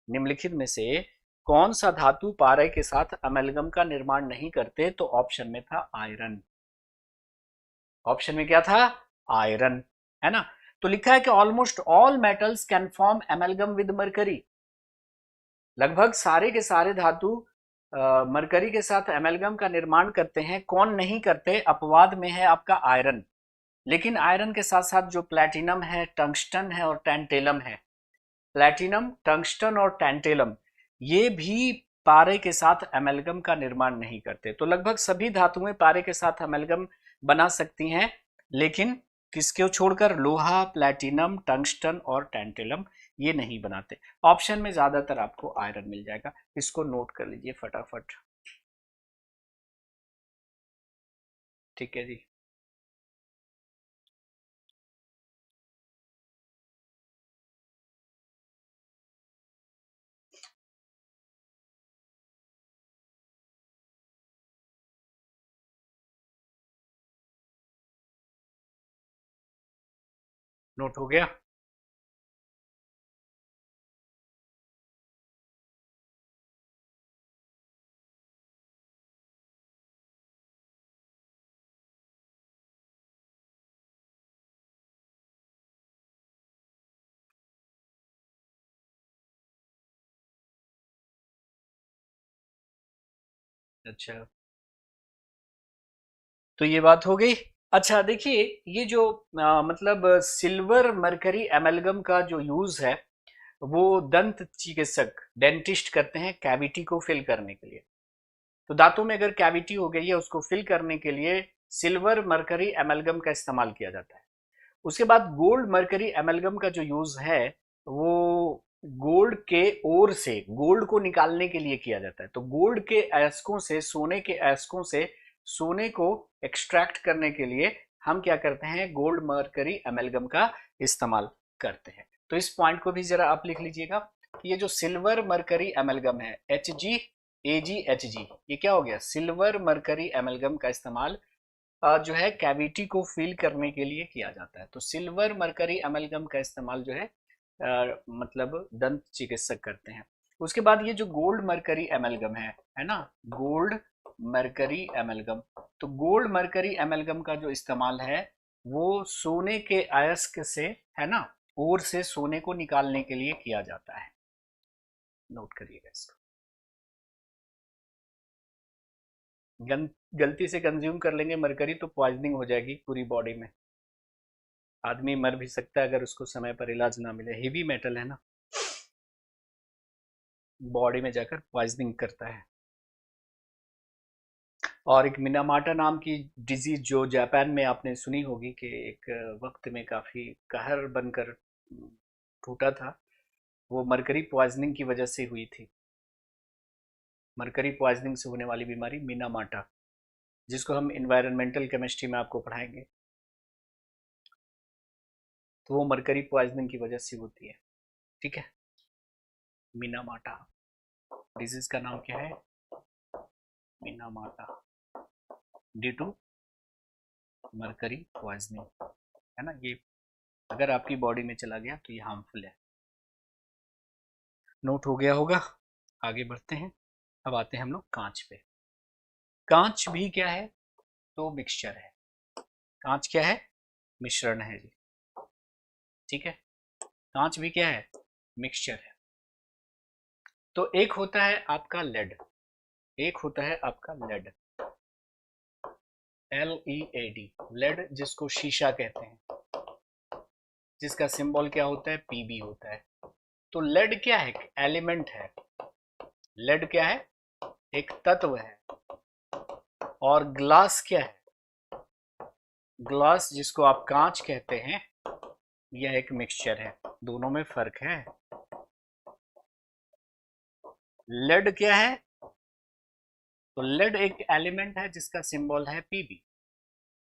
निम्नलिखित में से कौन सा धातु पारे के साथ एमेलगम का निर्माण नहीं करते? तो ऑप्शन में था आयरन। ऑप्शन में क्या था? आयरन, है ना। तो लिखा है कि almost all metals can form एमेलगम with mercury. लगभग सारे के सारे धातु मरकरी के साथ एमेलगम का निर्माण करते हैं। कौन नहीं करते? अपवाद में है आपका आयरन। लेकिन आयरन के साथ साथ जो प्लैटिनम है, टंगस्टन है और टैंटेलम है, प्लैटिनम, टंगस्टन और टैंटेलम, ये भी पारे के साथ एमेलगम का निर्माण नहीं करते। तो लगभग सभी धातुएं पारे के साथ एमेलगम बना सकती हैं, लेकिन किसको छोड़कर? लोहा, प्लैटिनम, टंगस्टन और टैंटेलम ये नहीं बनाते। ऑप्शन में ज्यादातर आपको आयरन मिल जाएगा। इसको नोट कर लीजिए फटाफट। ठीक है जी। नोट हो गया? अच्छा, तो ये बात हो गई। अच्छा देखिए, ये जो मतलब सिल्वर मरकरी एमेलगम का जो यूज है वो दंत चिकित्सक, डेंटिस्ट करते हैं कैविटी को फिल करने के लिए। तो दांतों में अगर कैविटी हो गई है उसको फिल करने के लिए सिल्वर मरकरी एमेलगम का इस्तेमाल किया जाता है। उसके बाद गोल्ड मरकरी एमेलगम का जो यूज है वो गोल्ड के ओर से गोल्ड को निकालने के लिए किया जाता है। तो गोल्ड के अयस्कों से, सोने के अयस्कों से सोने को एक्सट्रैक्ट करने के लिए हम क्या करते हैं? गोल्ड मरकरी एमेलगम का इस्तेमाल करते हैं। तो इस पॉइंट को भी जरा आप लिख लीजिएगा कि ये जो सिल्वर मरकरी एमेलगम है, HgAgHg, ये क्या हो गया? सिल्वर मरकरी एमेलगम का इस्तेमाल जो है कैविटी को फिल करने के लिए किया जाता है। तो सिल्वर मरकरी एमेलगम का इस्तेमाल जो है मतलब दंत चिकित्सक करते हैं। उसके बाद ये जो गोल्ड मरकरी एमेलगम है ना, गोल्ड मरकरी एमेलगम। तो गोल्ड मरकरी एमेलगम का जो इस्तेमाल है वो सोने के अयस्क से, है ना, ओर से सोने को निकालने के लिए किया जाता है। नोट करिएगा इसको। गलती से कंज्यूम कर लेंगे मरकरी तो पॉइजनिंग हो जाएगी पूरी बॉडी में। आदमी मर भी सकता है अगर उसको समय पर इलाज ना मिले। हेवी मेटल है ना, बॉडी में जाकर पॉइजनिंग करता है। और एक मिनामाटा नाम की डिजीज जो जापान में आपने सुनी होगी कि एक वक्त में काफी कहर बनकर फूटा था, वो मरकरी पॉइजनिंग की वजह से हुई थी। मरकरी पॉइजनिंग से होने वाली बीमारी मिनामाटा, जिसको हम इन्वायरमेंटल केमिस्ट्री में आपको पढ़ाएंगे, तो वो मरकरी पॉइजनिंग की वजह से होती है। ठीक है, मिनामाटा डिजीज का नाम क्या है? Minamata, due to mercury poisoning, है ना। ये अगर आपकी बॉडी में चला गया तो ये हार्मफुल है। नोट हो गया होगा। आगे बढ़ते हैं। अब आते हैं हम लोग कांच पे। कांच भी क्या है? तो मिक्सचर है। कांच क्या है? मिश्रण है जी। ठीक है, कांच भी क्या है? मिक्सचर है। तो एक होता है आपका लेड, एक होता है आपका लेड, LEAD, लेड जिसको शीशा कहते हैं, जिसका सिंबल क्या होता है, PB होता है। तो लेड क्या है, एलिमेंट है। लेड क्या है, एक तत्व है। और ग्लास क्या है, ग्लास जिसको आप कांच कहते हैं, यह एक मिक्सचर है। दोनों में फर्क है। लेड क्या है, तो लेड एक एलिमेंट है जिसका सिंबल है PB।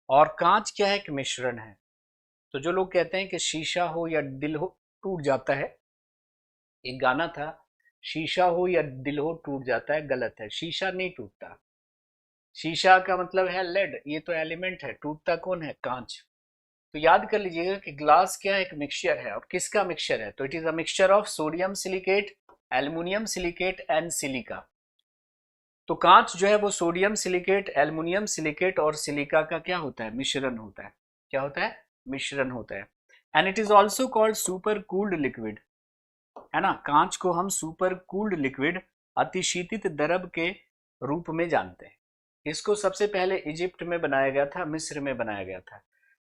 और कांच क्या है, एक मिश्रण है। तो जो लोग कहते हैं कि शीशा हो या दिल हो टूट जाता है, एक गाना था, शीशा हो या दिल हो टूट जाता है, गलत है। शीशा नहीं टूटता। शीशा का मतलब है लेड, ये तो एलिमेंट है। टूटता कौन है, कांच। तो याद कर लीजिएगा कि ग्लास क्या है, एक मिक्सचर है। और किसका मिक्सचर है, तो it is a mixture of sodium silicate, aluminium silicate and silica. तो कांच जो है वो सोडियम सिलिकेट, एल्युमिनियम सिलिकेट और सिलिका का क्या होता है, मिश्रण होता है। क्या होता है, मिश्रण होता है। And it is also called super cooled liquid, है ना। कांच को हम सुपर कूल्ड लिक्विड, अतिशीतित द्रव के रूप में जानते हैं। इसको सबसे पहले इजिप्ट में बनाया गया था, मिस्र में बनाया गया था।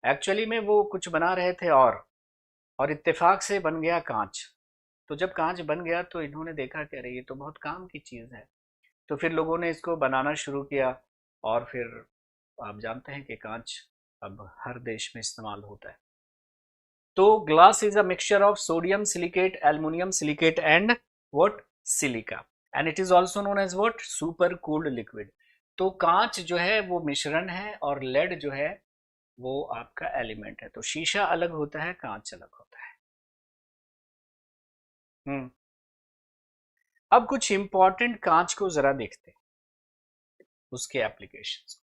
एक्चुअली में वो कुछ बना रहे थे और इत्तेफाक से बन गया कांच। तो जब कांच बन गया तो इन्होंने देखा कि अरे ये तो बहुत काम की चीज़ है। तो फिर लोगों ने इसको बनाना शुरू किया। और फिर आप जानते हैं कि कांच अब हर देश में इस्तेमाल होता है। तो glass is a mixture of sodium silicate, aluminium silicate and what, silica. And it is also known as what, supercooled liquid. तो कांच जो है वो मिश्रण है और लेड जो है वो आपका एलिमेंट है। तो शीशा अलग होता है, कांच अलग होता है। हम्म। अब कुछ इंपॉर्टेंट कांच को जरा देखते हैं, उसके एप्लीकेशंस।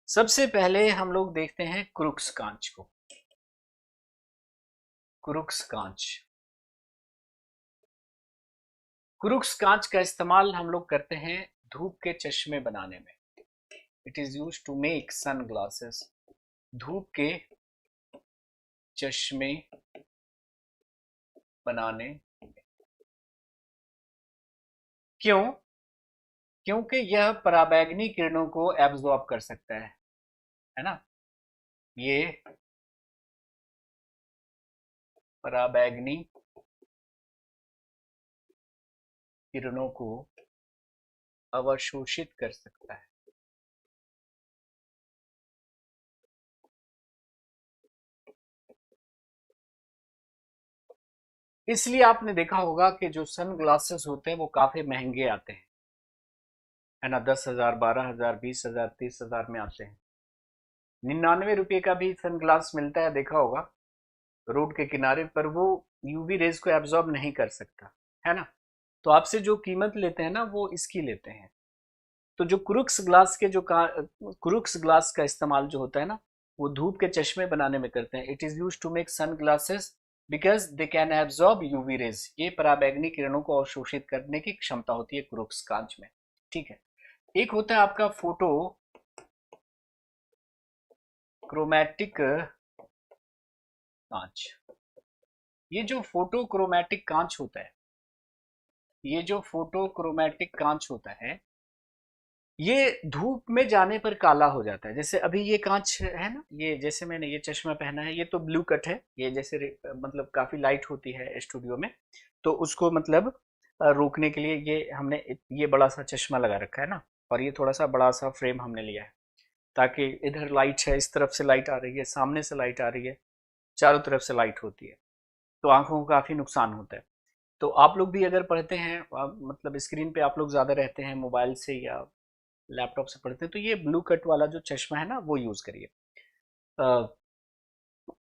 सबसे पहले हम लोग देखते हैं क्रुक्स कांच को। क्रुक्स कांच, क्रुक्स कांच का इस्तेमाल हम लोग करते हैं धूप के चश्मे बनाने में। It is use to make sun glasses, धूप के चश्मे बनाने। क्यों, क्योंकि यह पराबैंगनी किरणों को एब्जॉर्ब कर सकता है ना। ये पराबैंगनी किरणों को अवशोषित कर सकता है। इसलिए आपने देखा होगा कि जो सन ग्लासेस होते हैं वो काफी महंगे आते हैं, है ना। 10,000, 12,000, 20,000, 30,000 में आते हैं। 99 रुपये का भी सन ग्लास मिलता है, देखा होगा रोड के किनारे पर। वो यूवी रेज को एब्जॉर्ब नहीं कर सकता, है ना। तो आपसे जो कीमत लेते हैं ना वो इसकी लेते हैं। तो जो क्रुक्स ग्लास के क्रुक्स ग्लास का इस्तेमाल जो होता है ना, वो धूप के चश्मे बनाने में करते हैं। It is use to make sun glasses because they can absorb UV rays. ये पराबैंगनी किरणों को अवशोषित करने की क्षमता होती है क्रुक्स कांच में, ठीक है। एक होता है आपका फोटो क्रोमैटिक कांच। ये जो फोटो क्रोमैटिक कांच होता है, ये जो फोटो क्रोमैटिक कांच होता है, ये धूप में जाने पर काला हो जाता है। जैसे अभी ये कांच है ना, ये जैसे मैंने ये चश्मा पहना है, ये तो ब्लू कट है। ये जैसे मतलब काफी लाइट होती है स्टूडियो में, तो उसको मतलब रोकने के लिए ये हमने ये बड़ा सा चश्मा लगा रखा है ना। और ये थोड़ा सा बड़ा सा फ्रेम हमने लिया है, ताकि इधर लाइट है, इस तरफ से लाइट आ रही है, सामने से लाइट आ रही है, चारों तरफ से लाइट होती है, तो आंखों को काफी नुकसान होता है। तो आप लोग भी अगर पढ़ते हैं, मतलब स्क्रीन पे आप लोग ज्यादा रहते हैं, मोबाइल से या लैपटॉप से पढ़ते हैं, तो ये ब्लू कट वाला जो चश्मा है ना वो यूज करिए।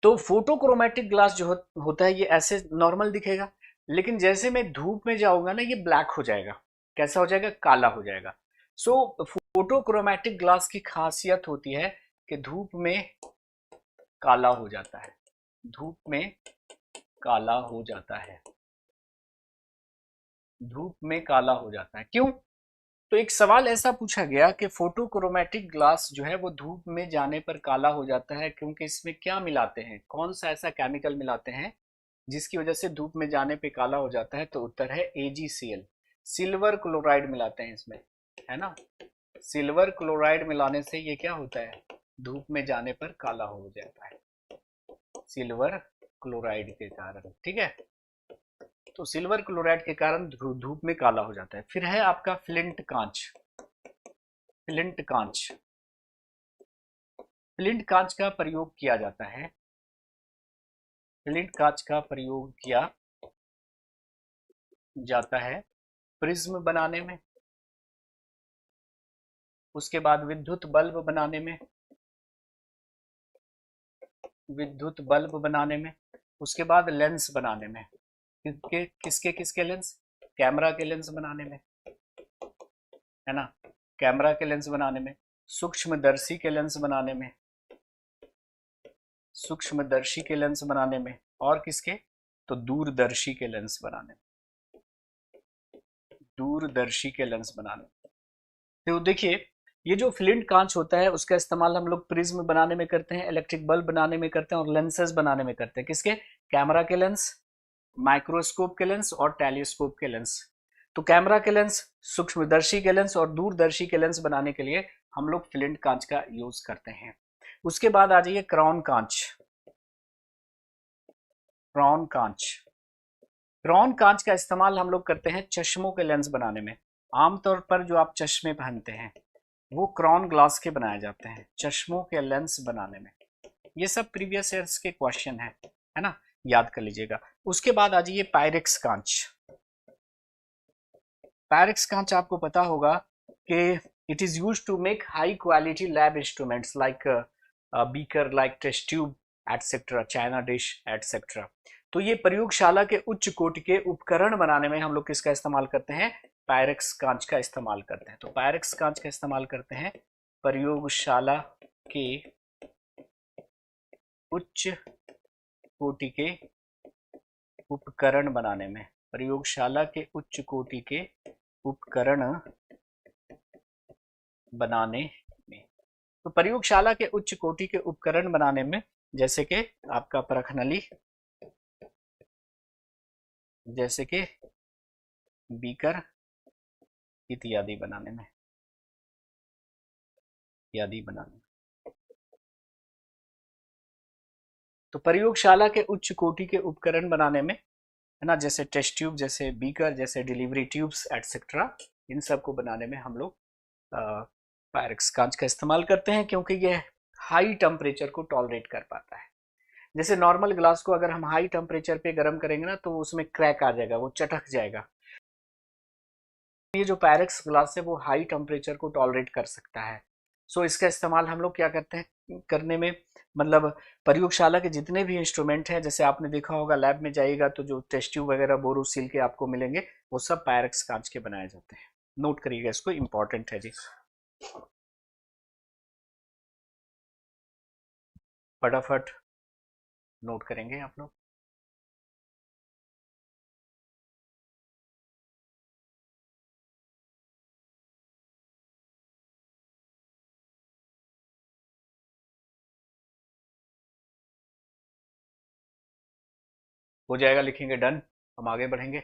तो फोटोक्रोमेटिक ग्लास जो होता है ये ऐसे नॉर्मल दिखेगा, लेकिन जैसे मैं धूप में जाऊंगा ना ये ब्लैक हो जाएगा। कैसा हो जाएगा, काला हो जाएगा। सो फोटोक्रोमेटिक ग्लास की खासियत होती है कि धूप में काला हो जाता है, धूप में काला हो जाता है, धूप में काला हो जाता है। क्यों, तो एक सवाल ऐसा पूछा गया कि फोटोक्रोमेटिक ग्लास जो है वो धूप में जाने पर काला हो जाता है क्योंकि इसमें क्या मिलाते हैं, कौन सा ऐसा केमिकल मिलाते हैं जिसकी वजह से धूप में जाने पे काला हो जाता है? तो उत्तर है AgCl। सिल्वर क्लोराइड मिलाते हैं इसमें, है ना। सिल्वर क्लोराइड मिलाने से ये क्या होता है? धूप में जाने पर काला हो जाता है, सिल्वर क्लोराइड के कारण, ठीक है। तो सिल्वर क्लोराइड के कारण धूप में काला हो जाता है। फिर है आपका फ्लिंट कांच। फ्लिंट कांच, फ्लिंट कांच का प्रयोग किया जाता है, फ्लिंट कांच का प्रयोग किया जाता है प्रिज्म बनाने में, उसके बाद विद्युत बल्ब बनाने में, विद्युत बल्ब बनाने में, उसके बाद लेंस बनाने में। किसके किसके लेंस? कैमरा के लेंस बनाने में, है ना, कैमरा के लेंस बनाने में, सूक्ष्मदर्शी के लेंस बनाने में, सूक्ष्मदर्शी के लेंस बनाने में, और किसके? तो दूरदर्शी के लेंस बनाने में, दूरदर्शी के लेंस बनाने में। तो देखिए, ये जो फ्लिंट कांच होता है उसका इस्तेमाल हम लोग प्रिज्म बनाने में करते हैं, इलेक्ट्रिक बल्ब बनाने में करते हैं, और लेंसेज बनाने में करते हैं। किसके? कैमरा के लेंस, माइक्रोस्कोप के लेंस और टेलीस्कोप के लेंस। तो कैमरा के लेंस, सूक्ष्मदर्शी के लेंस और दूरदर्शी के लेंस बनाने के लिए हम लोग फ्लिंट कांच का यूज करते हैं। उसके बाद आ जाइए क्राउन कांच। क्राउन कांच, क्राउन कांच का इस्तेमाल हम लोग करते हैं चश्मों के लेंस बनाने में। आमतौर पर जो आप चश्मे पहनते हैं वो क्राउन ग्लास के बनाए जाते हैं चश्मों के लेंस बनाने में। ये सब प्रीवियस ईयर्स के क्वेश्चन है ना, याद कर लीजिएगा। उसके बाद आ जाइए पायरेक्स कांच। पायरेक्स कांच आपको पता होगा कि it is used to make high quality lab instruments like beaker, like test tube etcetera, china dish etcetera. तो ये प्रयोगशाला के उच्च कोटि के उपकरण बनाने में हम लोग किसका इस्तेमाल करते हैं? पायरेक्स कांच का इस्तेमाल करते हैं। तो पायरेक्स कांच का इस्तेमाल करते हैं प्रयोगशाला के उच्च कोटि के उपकरण बनाने में, प्रयोगशाला के उच्च कोटि के उपकरण बनाने में। तो प्रयोगशाला के उच्च कोटि के उपकरण बनाने में जैसे कि आपका परखनली, जैसे कि बीकर इत्यादि बनाने में, इत्यादि बनाने में। तो प्रयोगशाला के उच्च कोटि के उपकरण बनाने में, है ना, जैसे टेस्ट ट्यूब, जैसे बीकर, जैसे डिलीवरी ट्यूब्स एटसेट्रा, इन सब को बनाने में हम लोग पायरेक्स कांच का इस्तेमाल करते हैं, क्योंकि यह हाई टेम्परेचर को टॉलरेट कर पाता है। जैसे नॉर्मल ग्लास को अगर हम हाई टेम्परेचर पे गर्म करेंगे ना तो उसमें क्रैक आ जाएगा, वो चटक जाएगा। ये जो पायरेक्स ग्लास है वो हाई टेम्परेचर को टॉलरेट कर सकता है। सो इसका इस्तेमाल हम लोग क्या करते हैं करने में, मतलब प्रयोगशाला के जितने भी इंस्ट्रूमेंट हैं, जैसे आपने देखा होगा लैब में जाइएगा तो जो टेस्ट ट्यूब वगैरह बोरोसिल के आपको मिलेंगे वो सब पायरेक्स कांच के बनाए जाते हैं। नोट करिएगा इसको, इंपॉर्टेंट है जी। फटाफट नोट करेंगे आप लोग। हो जाएगा, लिखेंगे डन, हम आगे बढ़ेंगे।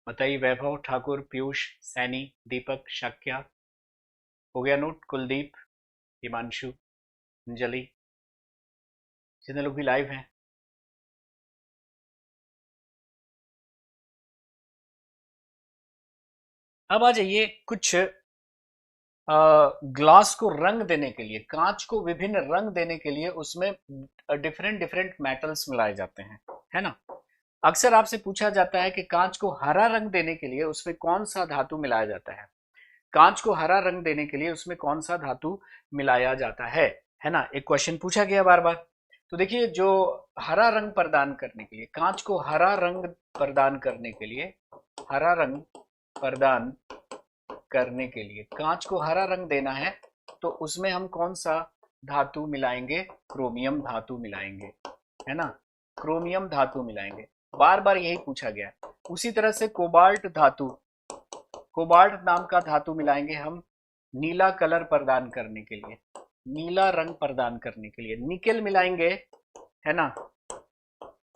बताइए, वैभव, ठाकुर, पीयूष, सैनी, दीपक, शाक्या, हो गया नोट? कुलदीप, हिमांशु, अंजलि, जितने लोग भी लाइव हैं। अब आ जाइए कुछ ग्लास को रंग देने के लिए, कांच को विभिन्न रंग देने के लिए उसमें डिफरेंट डिफरेंट मेटल्स मिलाए जाते हैं, है ना। अक्सर आपसे पूछा जाता है कि कांच को हरा रंग देने के लिए उसमें कौन सा धातु मिलाया जाता है? कांच को हरा रंग देने के लिए उसमें कौन सा धातु मिलाया जाता है ना, एक क्वेश्चन पूछा गया बार बार। तो देखिए, जो हरा रंग प्रदान करने के लिए, कांच को हरा रंग प्रदान करने के लिए, हरा रंग प्रदान करने के लिए कांच को हरा रंग देना है तो उसमें हम कौन सा धातु मिलाएंगे? क्रोमियम धातु मिलाएंगे, है ना, क्रोमियम धातु मिलाएंगे। बार बार यही पूछा गया। उसी तरह से कोबाल्ट धातु, कोबाल्ट नाम का धातु मिलाएंगे हम नीला कलर प्रदान करने के लिए, नीला रंग प्रदान करने के लिए निकेल मिलाएंगे, है ना,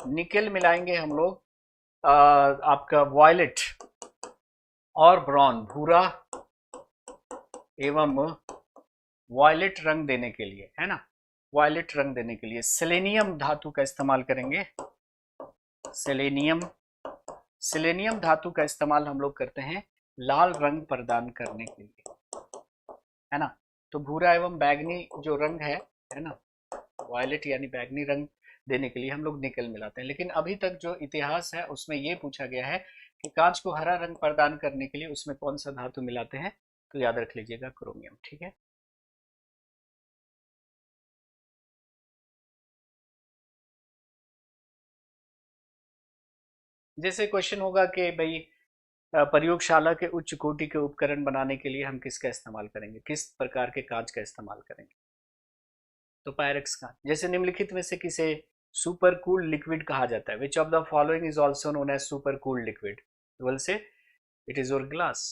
निकेल मिलाएंगे हम लोग आपका वॉयलेट और ब्राउन, भूरा एवं वॉयलेट रंग देने के लिए, है ना, वॉयलेट रंग देने के लिए सेलेनियम धातु का इस्तेमाल करेंगे। सेलेनियम, सेलेनियम धातु का इस्तेमाल हम लोग करते हैं लाल रंग प्रदान करने के लिए, है ना। तो भूरा एवं बैगनी जो रंग है ना, वॉयलेट यानी बैगनी रंग देने के लिए हम लोग निकेल मिलाते हैं। लेकिन अभी तक जो इतिहास है उसमें ये पूछा गया है कि कांच को हरा रंग प्रदान करने के लिए उसमें कौन सा धातु मिलाते हैं, तो याद रख लीजिएगा क्रोमियम, ठीक है। जैसे क्वेश्चन होगा कि भाई प्रयोगशाला के उच्च कोटि के उपकरण बनाने के लिए हम किसका इस्तेमाल करेंगे, किस प्रकार के कांच का इस्तेमाल करेंगे, तो पायरेक्स कांच। जैसे निम्नलिखित में से किसे सुपर कूल लिक्विड कहा जाता है, which of the following is also known as super cool liquid, बोल से it is your glass.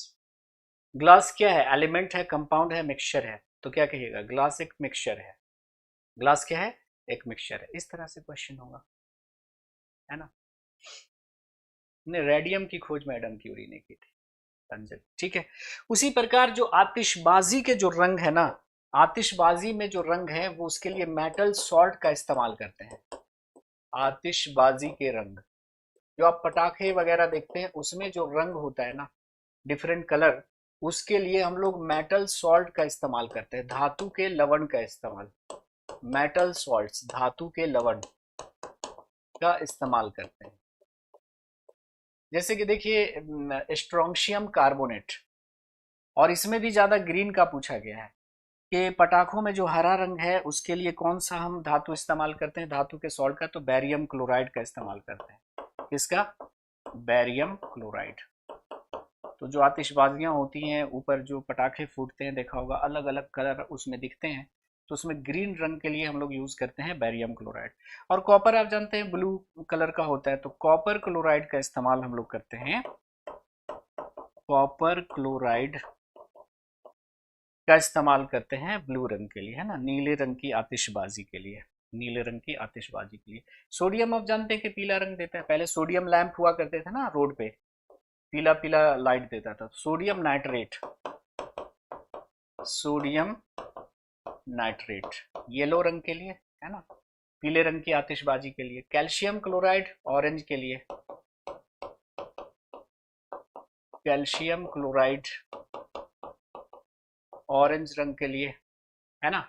Glass क्या है, एलिमेंट है, कंपाउंड है, मिक्सचर है, तो क्या कहिएगा, ग्लास एक मिक्सचर है। ग्लास क्या है, एक मिक्सचर है। इस तरह से क्वेश्चन होगा, है ना। ने रेडियम की खोज मैडम क्यूरी ने की थी, अंजलि, ठीक है। उसी प्रकार जो आतिशबाजी के जो रंग है ना, आतिशबाजी में जो रंग है वो उसके लिए मेटल सॉल्ट का इस्तेमाल करते हैं। आतिशबाजी के रंग, जो आप पटाखे वगैरह देखते हैं उसमें जो रंग होता है ना, डिफरेंट कलर, उसके लिए हम लोग मेटल सॉल्ट का इस्तेमाल करते हैं, धातु के लवण का इस्तेमाल, मेटल सॉल्ट्स, धातु के लवण का इस्तेमाल करते हैं। जैसे कि देखिए स्ट्रोंशियम कार्बोनेट, और इसमें भी ज्यादा ग्रीन का पूछा गया है कि पटाखों में जो हरा रंग है उसके लिए कौन सा हम धातु इस्तेमाल करते हैं, धातु के सॉल्ट का, तो बैरियम क्लोराइड का इस्तेमाल करते हैं। किसका, बैरियम क्लोराइड। तो जो आतिशबाजियां होती हैं, ऊपर जो पटाखे फूटते हैं, देखा होगा अलग अलग कलर उसमें दिखते हैं, तो उसमें ग्रीन रंग के लिए हम लोग यूज करते हैं बैरियम क्लोराइड। और कॉपर आप जानते हैं ब्लू कलर का होता है, तो कॉपर क्लोराइड का इस्तेमाल हम लोग करते हैं, कॉपर क्लोराइड का इस्तेमाल करते हैं ब्लू रंग के लिए, है ना, नीले रंग की आतिशबाजी के लिए, नीले रंग की आतिशबाजी के लिए। सोडियम आप जानते हैं कि पीला रंग देता है, पहले सोडियम लैंप हुआ करते थे ना रोड पे, पीला पीला लाइट देता था, sodium nitrate, sodium nitrate yellow रंग के लिए, है ना, पीले रंग की आतिशबाजी के लिए। कैल्शियम क्लोराइड ऑरेंज के लिए, कैल्शियम क्लोराइड ऑरेंज रंग के लिए, है ना।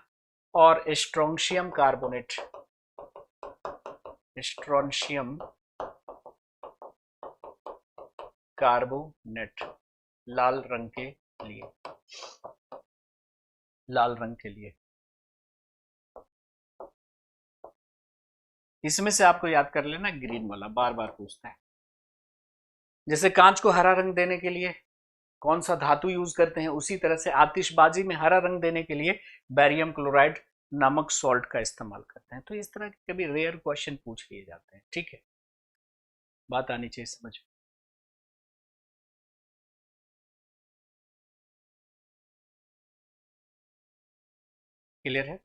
और स्ट्रोंशियम कार्बोनेट, स्ट्रोंशियम कार्बोनेट लाल रंग के लिए, लाल रंग के लिए। इसमें से आपको याद कर लेना ग्रीन वाला, बार बार पूछता है। जैसे कांच को हरा रंग देने के लिए कौन सा धातु यूज करते हैं, उसी तरह से आतिशबाजी में हरा रंग देने के लिए बैरियम क्लोराइड नामक सॉल्ट का इस्तेमाल करते हैं। तो इस तरह के कभी रेयर क्वेश्चन पूछ लिए जाते हैं, ठीक है, बात आनी चाहिए समझ में। क्लियर है,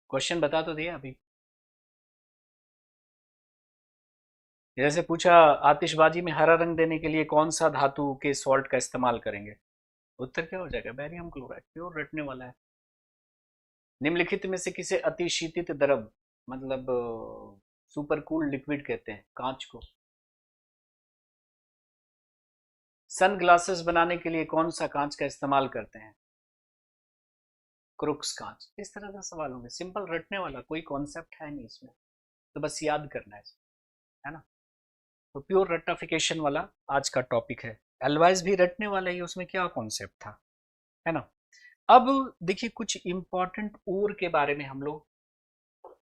क्वेश्चन बता तो दिया अभी। जैसे पूछा आतिशबाजी में हरा रंग देने के लिए कौन सा धातु के सॉल्ट का इस्तेमाल करेंगे, उत्तर क्या हो जाएगा, बैरियम क्लोराइड, प्योर रटने वाला है। निम्नलिखित में से किसे अतिशीतित द्रव, मतलब सुपर कूल लिक्विड कहते हैं कांच को। सन ग्लासेस बनाने के लिए कौन सा कांच का इस्तेमाल करते हैं, क्रुक्स कांच। इस तरह का सवाल होंगे, सिंपल रटने वाला, कोई कॉन्सेप्ट है नहीं इसमें, तो बस याद करना है ना। तो प्योर रट्टाफिकेशन वाला आज का टॉपिक है, एलवाइज भी रटने वाला ही, उसमें क्या कॉन्सेप्ट था, है ना। अब देखिए कुछ इंपॉर्टेंट ओर के बारे में हम लोग,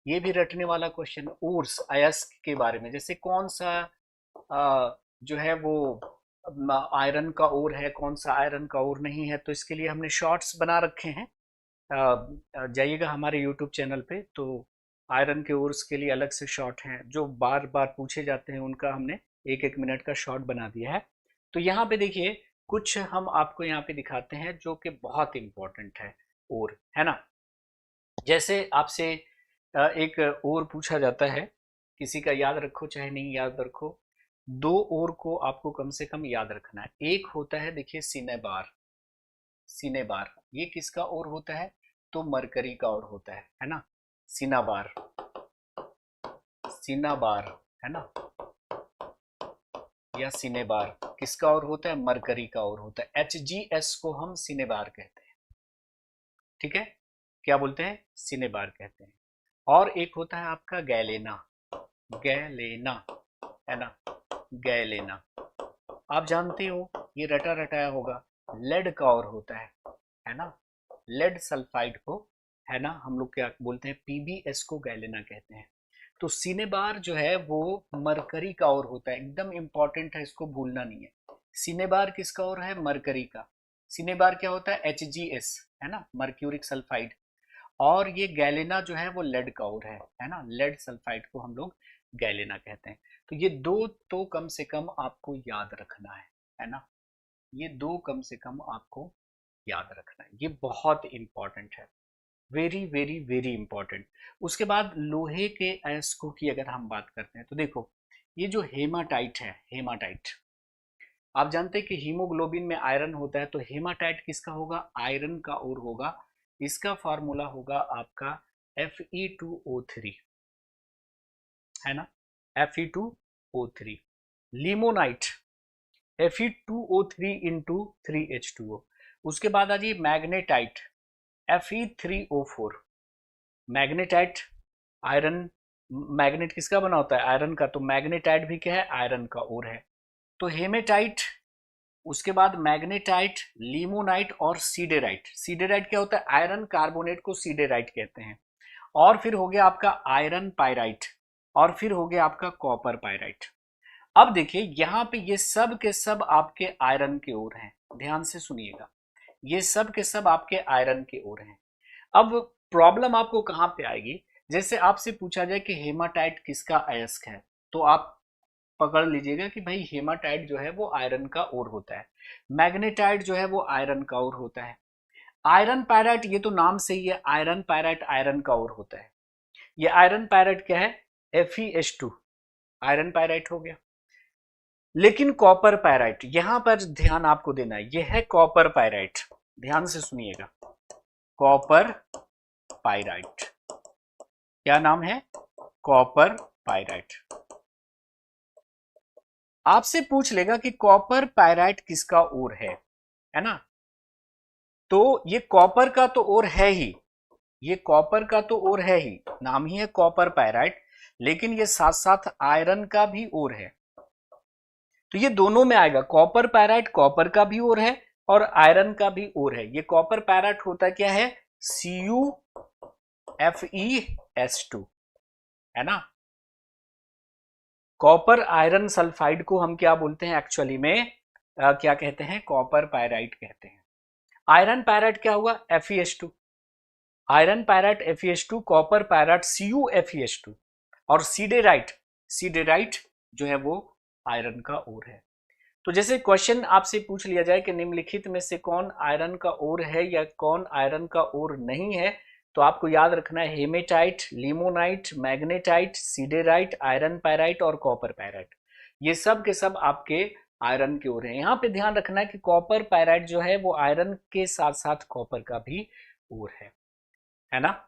ये भी रटने वाला क्वेश्चन, ओर्स अयस्क के बारे में, जैसे कौन सा जो है वो आयरन का ओर है, कौन सा आयरन का ओर नहीं है, तो इसके लिए हमने शॉर्ट्स बना रखे हैं। जाइएगा हमारे यूट्यूब चैनल पे, तो आयरन के ओर्स के लिए अलग से शॉर्ट हैं, जो बार बार पूछे जाते हैं उनका हमने एक एक मिनट का शॉर्ट बना दिया है। तो यहाँ पे देखिए कुछ हम आपको यहाँ पे दिखाते हैं जो कि बहुत इंपॉर्टेंट है। ओर, है ना। जैसे आपसे एक ओर पूछा जाता है, किसी का याद रखो चाहे नहीं याद रखो, दो ओर को आपको कम से कम याद रखना है। एक होता है देखिए सिनेबार, सिनेबार ये किसका ओर होता है, तो मरकरी का ओर होता है ना। सिनाबार, सिनाबार, है ना, या सिनेबार किसका ओर होता है, मरकरी का ओर होता है। HGS को हम सिनेबार कहते हैं, ठीक है, क्या बोलते हैं, सिनेबार कहते हैं। और एक होता है आपका गैलेना, गैलेना, है ना, गैलेना। आप जानते हो ये रटा रटाया होगा, लेड का और होता है ना, लेड सल्फाइड को, है ना, हम लोग क्या बोलते हैं, PbS को गैलेना कहते हैं। तो सिनेबार जो है वो मरकरी का और होता है, एकदम इंपॉर्टेंट है, इसको भूलना नहीं है। सिनेबार किसका और है, मरकरी का। सिनेबार क्या होता है, HGS, है ना, मर्क्यूरिक सल्फाइड। और ये गैलेना जो है वो लेड का और है ना, लेड सल्फाइड को हम लोग गैलेना कहते हैं। तो ये दो तो कम से कम आपको याद रखना है ना, ये दो कम से कम आपको याद रखना है, ये बहुत इंपॉर्टेंट है, वेरी वेरी वेरी इंपॉर्टेंट। उसके बाद लोहे के अयस्कों की अगर हम बात करते हैं तो देखो, ये जो हेमाटाइट है, हेमाटाइट, आप जानते हैं कि हीमोग्लोबिन में आयरन होता है, तो हेमाटाइट किसका होगा, आयरन का और होगा। इसका फॉर्मूला होगा आपका Fe2O3, है ना, Fe2O3। Limonite Fe2O3 into 3H2O। उसके बाद आ जाइए magnetite, Fe3O4। Magnetite, iron, magnet किसका बना होता है, आयरन का, तो मैग्नेटाइट भी क्या है, आयरन का और है। तो हेमेटाइट, उसके बाद मैग्नेटाइट, लिमोनाइट और सीडेराइट। सीडेराइट क्या होता है, आयरन कार्बोनेट को सीडेराइट कहते हैं। और फिर हो गया आपका आयरन पायराइट, और फिर हो गया आपका कॉपर पायराइट। अब देखिए यहाँ पे ये सब के सब आपके आयरन के ओर हैं, ध्यान से सुनिएगा, ये सब के सब आपके आयरन के ओर हैं। अब प्रॉब्लम आपको कहां पे आएगी, जैसे आपसे पूछा जाए कि हेमाटाइट किसका अयस्क है, तो आप पकड़ लीजिएगा कि भाई हेमाटाइट जो है वो आयरन का ओर होता है, मैग्नेटाइट जो है वो आयरन का ओर होता है, आयरन पायराइट ये तो नाम से ही है, आयरन पायराइट आयरन का ओर होता है। ये आयरन पायराइट क्या है, FeH2, आयरन पायराइट हो गया। लेकिन कॉपर पायराइट, यहां पर ध्यान आपको देना है, यह है कॉपर पायराइट, ध्यान से सुनिएगा, कॉपर पायराइट, क्या नाम है, कॉपर पायराइट। आपसे पूछ लेगा कि कॉपर पायराइट किसका ओर है ना, तो ये कॉपर का तो ओर है ही, ये कॉपर का तो ओर है ही, नाम ही है कॉपर पायराइट, लेकिन ये साथ साथ आयरन का भी ओर है। तो ये दोनों में आएगा, कॉपर पायराइट कॉपर का भी ओर है और आयरन का भी ओर है। ये कॉपर पायराइट होता क्या है, CuFeS2, है ना। कॉपर आयरन सल्फाइड को हम क्या बोलते हैं एक्चुअली में, क्या कहते हैं, कॉपर पायराइट कहते हैं। आयरन पायराइट क्या हुआ, FeH2, iron pyrite FeH2, copper pyrite CuFeH2, और सीडेराइट, सीडेराइट जो है वो आयरन का ओर है। तो जैसे क्वेश्चन आपसे पूछ लिया जाए कि निम्नलिखित में से कौन आयरन का ओर है या कौन आयरन का ओर नहीं है, तो आपको याद रखना है hematite, limonite, magnetite, siderite, iron pyrite और कॉपर पायराइट, ये सब के सब आपके आयरन की ओर है। यहाँ पे ध्यान रखना है कि कॉपर पायराइट जो है वो आयरन के साथ साथ कॉपर का भी ओर है ना।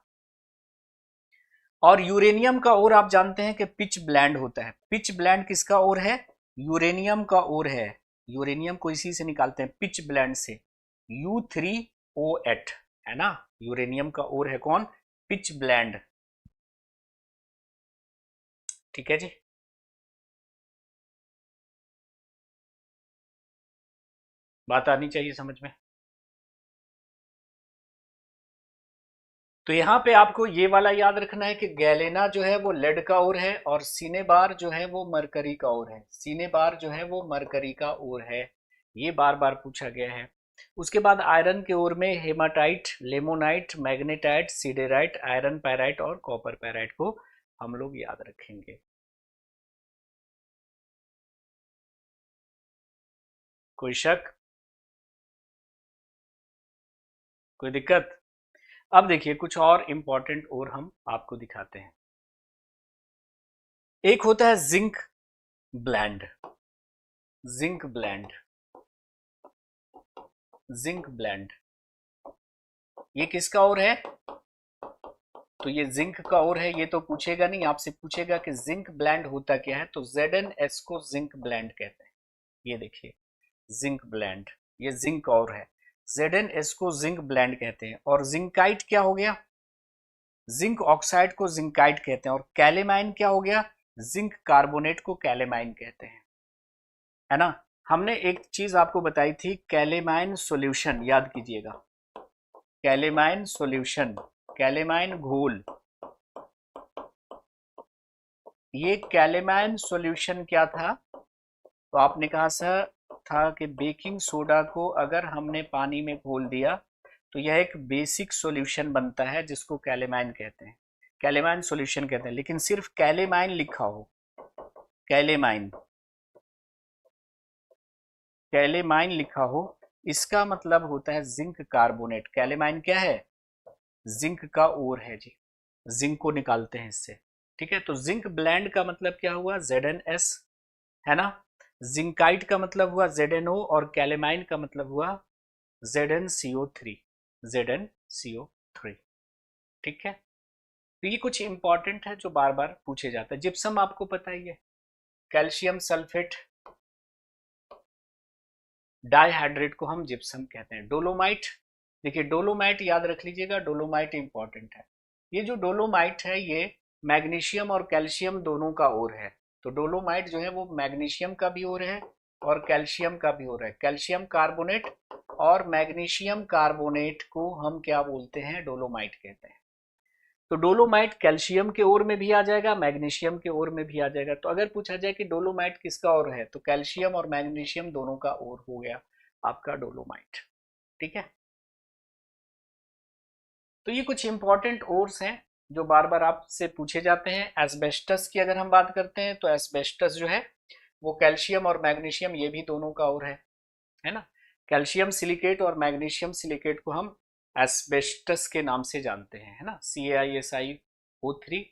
और यूरेनियम का ओर आप जानते हैं कि पिच ब्लेंड होता है, पिच ब्लेंड किसका ओर है, यूरेनियम का ओर है। यूरेनियम को इसी से निकालते हैं, पिच ब्लेंड से, U3O8, है ना, यूरेनियम का ओर है कौन, पिच ब्लेंड, ठीक है जी। बात आनी चाहिए समझ में। तो यहाँ पे आपको ये वाला याद रखना है कि गैलेना जो है वो लेड का ओर है और सिनेबार जो है वो मरकरी का ओर है, सिनेबार जो है वो मरकरी का ओर है, ये बार बार पूछा गया है। उसके बाद आयरन के ओर में hematite, limonite, magnetite, siderite, iron pyrite और कॉपर पायराइट को हम लोग याद रखेंगे। कोई शक, कोई दिक्कत, अब देखिए कुछ और इंपॉर्टेंट और हम आपको दिखाते हैं। एक होता है zinc blende. Zinc blende, zinc blende, ये किसका और है? तो ये जिंक का और है, ये तो पूछेगा नहीं, आपसे पूछेगा कि जिंक ब्लेंड होता क्या है, तो ZnS को जिंक ब्लेंड कहते हैं। ये देखिए जिंक ब्लेंड, ये जिंक और है, ZnS को जिंक ब्लेंड कहते हैं। और जिंकाइट क्या हो गया? जिंक ऑक्साइड को जिंकाइट कहते हैं। और कैलेमाइन क्या हो गया? जिंक कार्बोनेट को कैलेमाइन कहते हैं, है ना। हमने एक चीज आपको बताई थी, कैलेमाइन सॉल्यूशन, याद कीजिएगा, कैलेमाइन सॉल्यूशन, कैलेमाइन घोल। ये कैलेमाइन सॉल्यूशन क्या था? तो आपने कहा सर था कि बेकिंग सोडा को अगर हमने पानी में घोल दिया तो यह एक बेसिक सॉल्यूशन बनता है जिसको कैलेमाइन कहते हैं, कैलेमाइन सॉल्यूशन कहते हैं। लेकिन सिर्फ कैलेमाइन लिखा हो, कैलेमाइन, कैलेमाइन लिखा हो, इसका मतलब होता है जिंक कार्बोनेट। कैलेमाइन क्या है? जिंक का ओर है जी, जिंक को निकालते हैं इससे, ठीक है। तो जिंक ब्लेंड का मतलब क्या हुआ? ZnS, है ना। जिंकाइट का मतलब हुआ ZnO, और कैलेमाइन का मतलब हुआ ZnCO3, ZnCO3, ठीक है। तो ये कुछ इंपॉर्टेंट है जो बार बार पूछे जाता है। जिप्सम आपको पता ही है, कैल्शियम सल्फेट डाइहाइड्रेट को हम जिप्सम कहते हैं। डोलोमाइट, देखिए डोलोमाइट याद रख लीजिएगा, डोलोमाइट इंपॉर्टेंट है। ये जो डोलोमाइट है ये मैग्नीशियम और कैल्शियम दोनों का ओर है। तो डोलोमाइट जो है वो मैग्नीशियम का भी ओर है और कैल्शियम का भी ओर है। कैल्शियम कार्बोनेट और मैग्नीशियम कार्बोनेट को हम क्या बोलते हैं? डोलोमाइट कहते हैं। तो डोलोमाइट कैल्शियम के ओर में भी आ जाएगा, मैग्नीशियम के ओर में भी आ जाएगा। तो अगर पूछा जाए कि डोलोमाइट किसका ओर है, तो कैल्शियम और मैग्नीशियम दोनों का ओर हो गया आपका डोलोमाइट, ठीक है। तो ये कुछ इंपॉर्टेंट ओर्स हैं जो बार बार आपसे पूछे जाते हैं। एस्बेस्टस की अगर हम बात करते हैं तो एस्बेस्टस जो है वो कैल्शियम और मैग्नीशियम ये भी दोनों का ओर है ना। कैल्शियम सिलिकेट और मैग्नीशियम सिलिकेट को हम एस्बेस्टस के नाम से जानते हैं, है ना। CaSiO3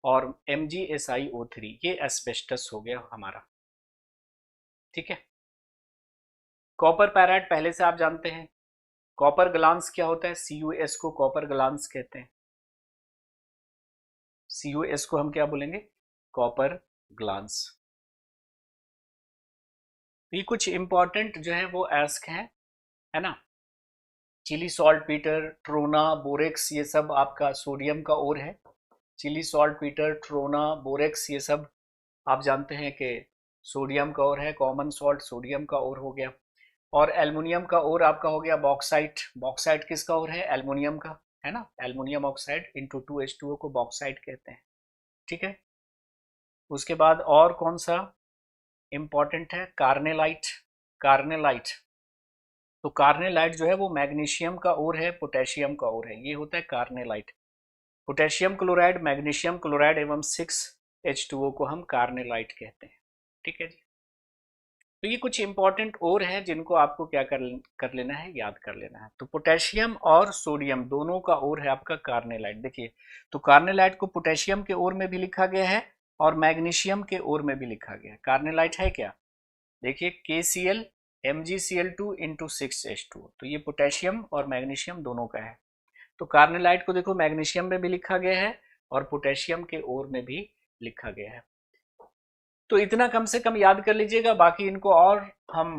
और MgSiO3, ये एस्बेस्टस हो गया हमारा, ठीक है। कॉपर पैराइड पहले से आप जानते हैं। कॉपर ग्लांस क्या होता है? CuS को कॉपर ग्लांस कहते हैं। CuS को हम क्या बोलेंगे? Copper glance. ये कुछ इंपॉर्टेंट जो है वो एस्क है ना। Chile saltpetre, trona, borax, ये सब आपका सोडियम का ओर है। Chile saltpetre, trona, borax, ये सब आप जानते हैं कि सोडियम का ओर है। कॉमन सॉल्ट सोडियम का ओर हो गया। और एल्युमिनियम का ओर आपका हो गया बॉक्साइट। बॉक्साइट किसका ओर है? एल्युमिनियम का, है ना। एल्युमिनियम ऑक्साइड इंटू 2H2O को बॉक्साइट कहते हैं, ठीक है। उसके बाद और कौन सा इंपॉर्टेंट है? कार्नेलाइट। कार्नेलाइट, तो कार्नेलाइट जो है वो मैग्नीशियम का ओर है, पोटेशियम का ओर है, ये होता है carnallite. Potassium chloride, magnesium chloride एवं 6H2O को हम कार्नेलाइट कहते हैं, ठीक है जी। तो ये कुछ इंपॉर्टेंट और हैं जिनको आपको क्या कर लेना है, याद कर लेना है। तो पोटेशियम और सोडियम दोनों का ओर है आपका कार्नेलाइट। देखिए तो कार्नेलाइट को पोटेशियम के ओर में भी लिखा गया है और मैग्नीशियम के ओर में भी लिखा गया है। कार्नेलाइट है क्या? देखिए KCl MgCl2 इंटू 6H2O, तो ये पोटेशियम और मैग्नीशियम दोनों का है। तो कार्नेलाइट को देखो मैग्नीशियम में भी लिखा गया है और पोटेशियम के ओर में भी लिखा गया है। तो इतना कम से कम याद कर लीजिएगा, बाकी इनको और हम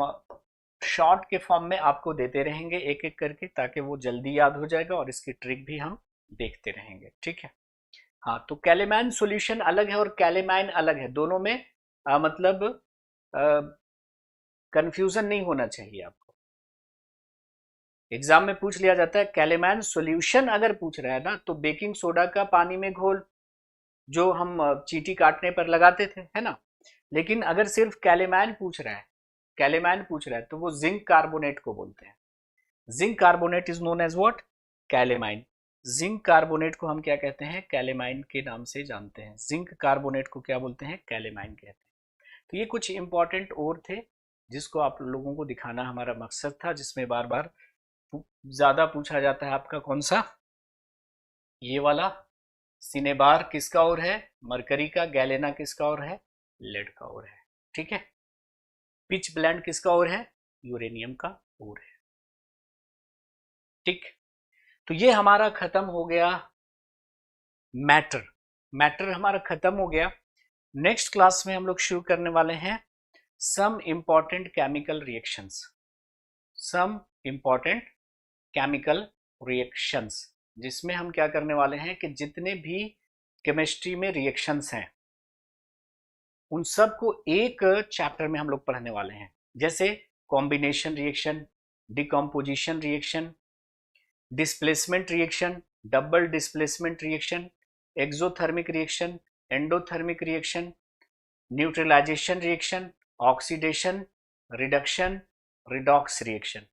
शॉर्ट के फॉर्म में आपको देते रहेंगे एक एक करके, ताकि वो जल्दी याद हो जाएगा और इसकी ट्रिक भी हम देखते रहेंगे, ठीक है। हाँ, तो कैलेमैन सॉल्यूशन अलग है और कैलेमाइन अलग है, दोनों में मतलब कंफ्यूजन नहीं होना चाहिए आपको। एग्जाम में पूछ लिया जाता है कैलेमैन सॉल्यूशन अगर पूछ रहा है ना, तो बेकिंग सोडा का पानी में घोल जो हम चींटी काटने पर लगाते थे, है ना। लेकिन अगर सिर्फ कैलेमैन पूछ रहा है, कैलेमैन पूछ रहा है, तो वो जिंक कार्बोनेट को बोलते हैं। Zinc carbonate is known as what? Calamine. Zinc carbonate को हम क्या कहते हैं? कैलेमाइन के नाम से जानते हैं। जिंक कार्बोनेट को क्या बोलते हैं? कैलेमाइन कहते हैं। तो ये कुछ इंपॉर्टेंट और थे जिसको आप लोगों को दिखाना हमारा मकसद था, जिसमें बार बार ज्यादा पूछा जाता है आपका कौन सा? ये वाला सिनेबार किसका और है? मरकरी का। गैलेना किसका और है? लेड का और है। ठीक है। पिच ब्लेंड किसका और है? यूरेनियम का और है। ठीक। तो ये हमारा खत्म हो गया मैटर। मैटर हमारा खत्म हो गया। नेक्स्ट क्लास में हम लोग शुरू करने वाले हैं some important chemical reactions. Some important chemical reactions, जिसमें हम क्या करने वाले हैं कि जितने भी केमिस्ट्री में रिएक्शंस हैं उन सब को एक चैप्टर में हम लोग पढ़ने वाले हैं। जैसे combination reaction, decomposition reaction, displacement reaction, double displacement reaction, exothermic reaction, endothermic reaction, neutralization reaction, oxidation, reduction, redox reaction.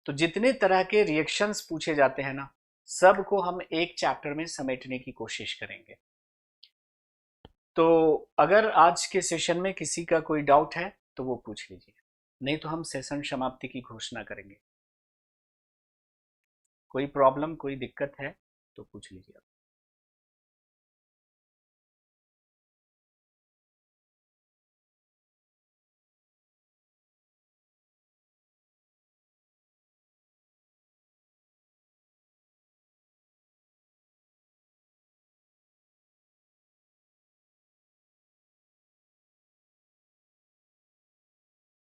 तो जितने तरह के रिएक्शंस पूछे जाते हैं ना, सब को हम एक चैप्टर में समेटने की कोशिश करेंगे। तो अगर आज के सेशन में किसी का कोई डाउट है तो वो पूछ लीजिए, नहीं तो हम सेशन समाप्ति की घोषणा करेंगे। कोई प्रॉब्लम, कोई दिक्कत है तो पूछ लीजिए आप।